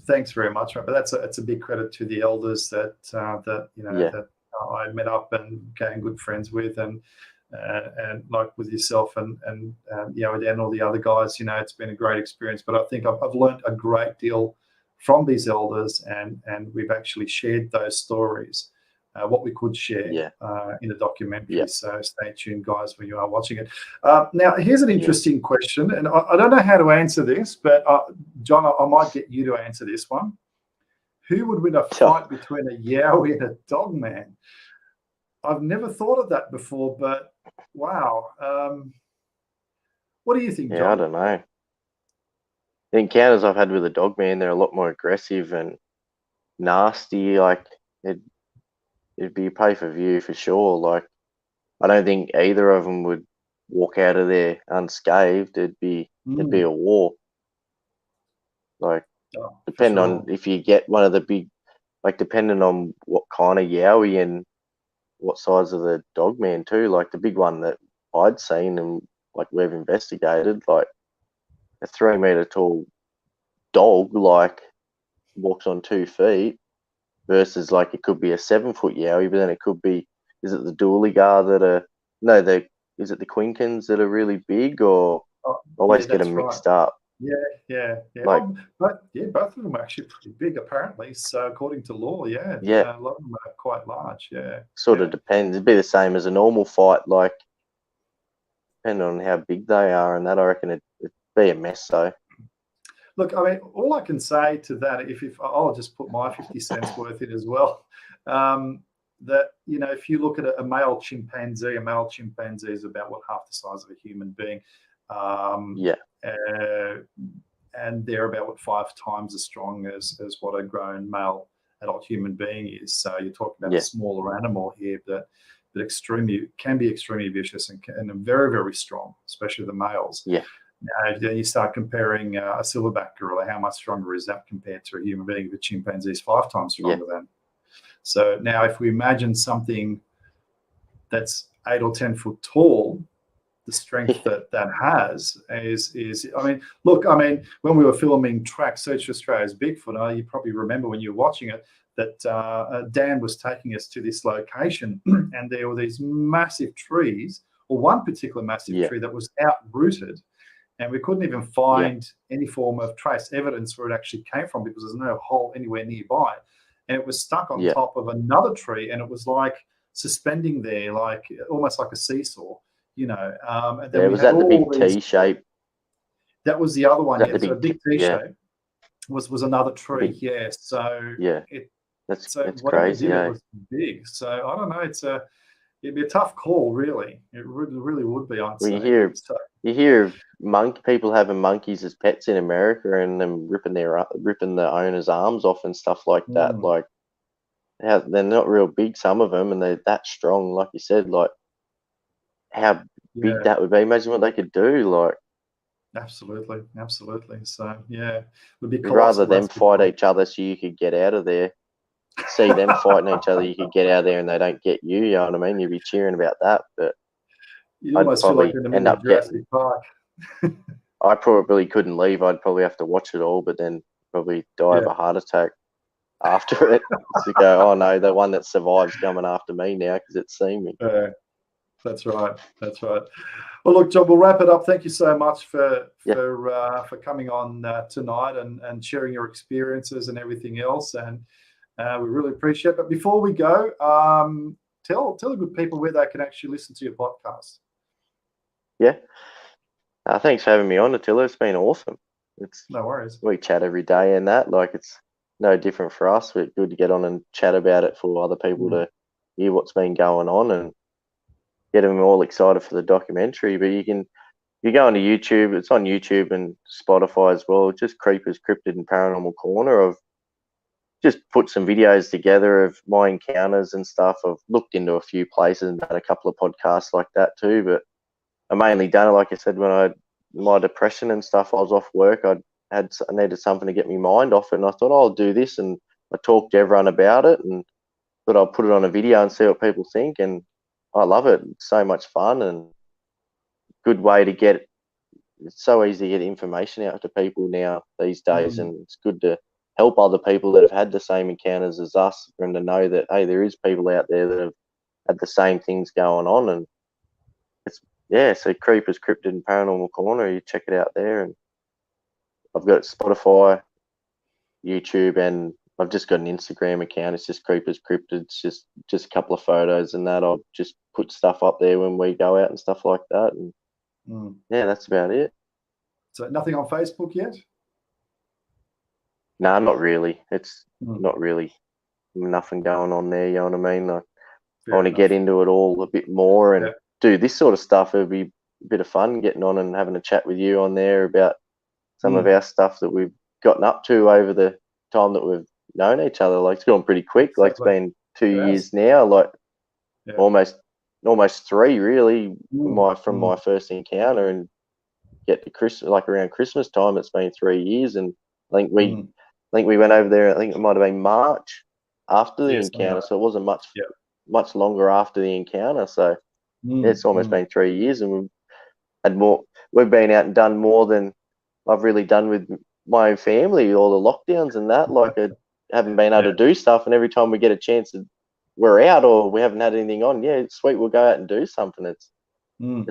thanks very much, right? But that's a big credit to the elders that I met up and became good friends with, and and like with yourself and you know, and all the other guys, you know, it's been a great experience. But I think I've learned a great deal from these elders, and we've actually shared those stories, what we could share in the documentary. So stay tuned, guys, when you are watching it. Now, here's an interesting question, and I don't know how to answer this, but John, I might get you to answer this one. Who would win a fight between a Yowie and a dog man? I've never thought of that before, but wow. What do you think, John? I don't know. The encounters I've had with a dog man, they're a lot more aggressive and nasty. Like it'd be a pay for view for sure. Like I don't think either of them would walk out of there unscathed. It'd be a war. Like depending on if you get one of the big, like depending on what kind of Yowie and what size of the dog man too. Like the big one that I'd seen and like we've investigated, like a 3 meter tall dog like walks on 2 feet versus like it could be a 7 foot Yowie, but then it could be, is it the Dooligar that are is it the Quinkins that are really big, or always get them mixed up? Yeah. Like, but both of them are actually pretty big apparently. So according to law, a lot of them are quite large. Sort of depends. It'd be the same as a normal fight, like depending on how big they are, and that I reckon it'd be a mess. So, look, I mean, all I can say to that, if I'll just put my 50 cents worth in as well. That, you know, if you look at a male chimpanzee is about half the size of a human being. And they're about 5 times as strong as what a grown male adult human being is. So you're talking about a smaller animal here, but can be extremely vicious and very, very strong, especially the males. Then you start comparing a silverback gorilla. How much stronger is that compared to a human being? The chimpanzee is 5 times stronger than. So now, if we imagine something that's 8 or 10 foot tall, the strength that has is I mean, look, I mean, when we were filming Track Search Australia's Bigfoot, you probably remember when you were watching it that Dan was taking us to this location, and there were these massive trees, or one particular massive tree that was outrooted, and we couldn't even find any form of trace evidence where it actually came from because there's no hole anywhere nearby, and it was stuck on top of another tree, and it was like suspending there, like almost like a seesaw. You know, and then was that the big T shape? That was the other one. The so a big T shape was another tree. So that's crazy. It was big. So I don't know. It'd be a tough call, really. It really would be. I'd say. You hear people having monkeys as pets in America, and them ripping the owner's arms off and stuff like that. Like, they're not real big, some of them, and they're that strong, like you said. Like, how big that would be. Imagine what they could do. Like, absolutely. So would be rather them fight each other so you could get out of there. See them fighting each other, you could get out of there and they don't get you. You know what I mean? You'd be cheering about that, but I'd probably end up Jurassic Park. I probably couldn't leave. I'd probably have to watch it all, but then probably die of a heart attack after it. To go, oh no, the one that survives coming after me now because it's seen me. That's right. Well, look, John, we'll wrap it up. Thank you so much for coming on tonight and sharing your experiences and everything else, and we really appreciate it. But before we go, tell the good people where they can actually listen to your podcast. Thanks for having me on, Attila. It's been awesome. No worries. We chat every day and that, like, it's no different for us. It's good to get on and chat about it for other people to hear what's been going on and get them all excited for the documentary. But you go onto YouTube. It's on YouTube and Spotify as well. Just Creepers, Cryptid and Paranormal Corner. I've just put some videos together of my encounters and stuff. I've looked into a few places and done a couple of podcasts like that too. But I mainly done it, like I said, when I had my depression and stuff. I was off work. I needed something to get my mind off it, and I thought, I'll do this. And I talked to everyone about it, and thought I'll put it on a video and see what people think. And I love it. It's so much fun and good way to get. It's so easy to get information out to people now these days, and it's good to help other people that have had the same encounters as us, and to know that, hey, there is people out there that have had the same things going on, and yeah, so Creepers, Cryptid and Paranormal Corner, you check it out there. And I've got Spotify, YouTube, and I've just got an Instagram account. It's just Creepers, Cryptids, just a couple of photos and that. I'll just put stuff up there when we go out and stuff like that. And yeah, that's about it. So nothing on Facebook yet? No, not really. It's not really nothing going on there. You know what I mean? Like, I want to get into it all a bit more and do this sort of stuff. It'd be a bit of fun getting on and having a chat with you on there about some of our stuff that we've gotten up to over the time that we've known each other. Like, it's gone pretty quick. Like, it's been 2 years now. Like, almost 3 really. From my first encounter, and get to Christmas, like around Christmas time, it's been 3 years. And I think we went over there. I think it might have been March after the encounter, so it wasn't much longer after the encounter. So it's almost been 3 years, and we've had more. We've been out and done more than I've really done with my own family. All the lockdowns and that, like, I haven't been able to do stuff. And every time we get a chance, we're out or we haven't had anything on. Yeah, it's sweet. We'll go out and do something. It's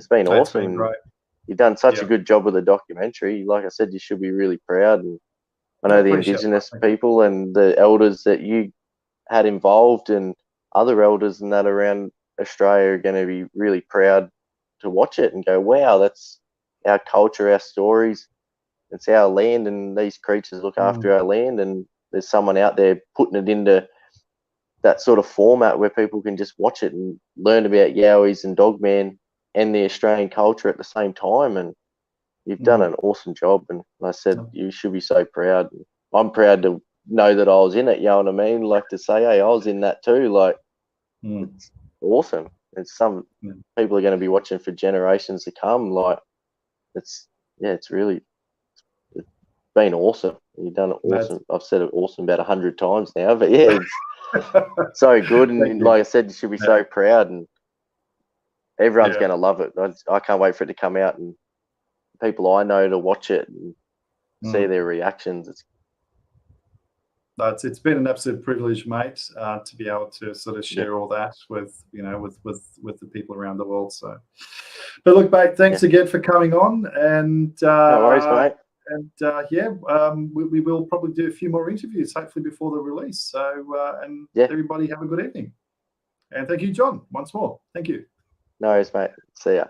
been awesome. Been great. You've done such a good job with the documentary. Like I said, you should be really proud. And I know the Indigenous people and the elders that you had involved, and other elders and that around Australia, are going to be really proud to watch it and go, wow, that's our culture, our stories. It's our land, and these creatures look after our land. And there's someone out there putting it into that sort of format where people can just watch it and learn about Yowies and Dogman and the Australian culture at the same time. And you've done an awesome job. And like I said, you should be so proud. I'm proud to know that I was in it, you know what I mean? Like, to say, hey, I was in that too. Like, it's awesome. It's some people are going to be watching for generations to come. Like, it's really, it's been awesome. You've done it awesome. I've said it awesome about 100 times now, but yeah, it's so good. And like I said, you should be so proud, and everyone's going to love it. I can't wait for it to come out, and people I know to watch it and see their reactions. It's been an absolute privilege, mate, to be able to sort of share all that with with the people around the world. So, but look, mate, thanks again for coming on, and no worries, mate. And we will probably do a few more interviews, hopefully before the release. So, everybody have a good evening, and thank you, John, once more. Thank you. No worries, mate. See ya.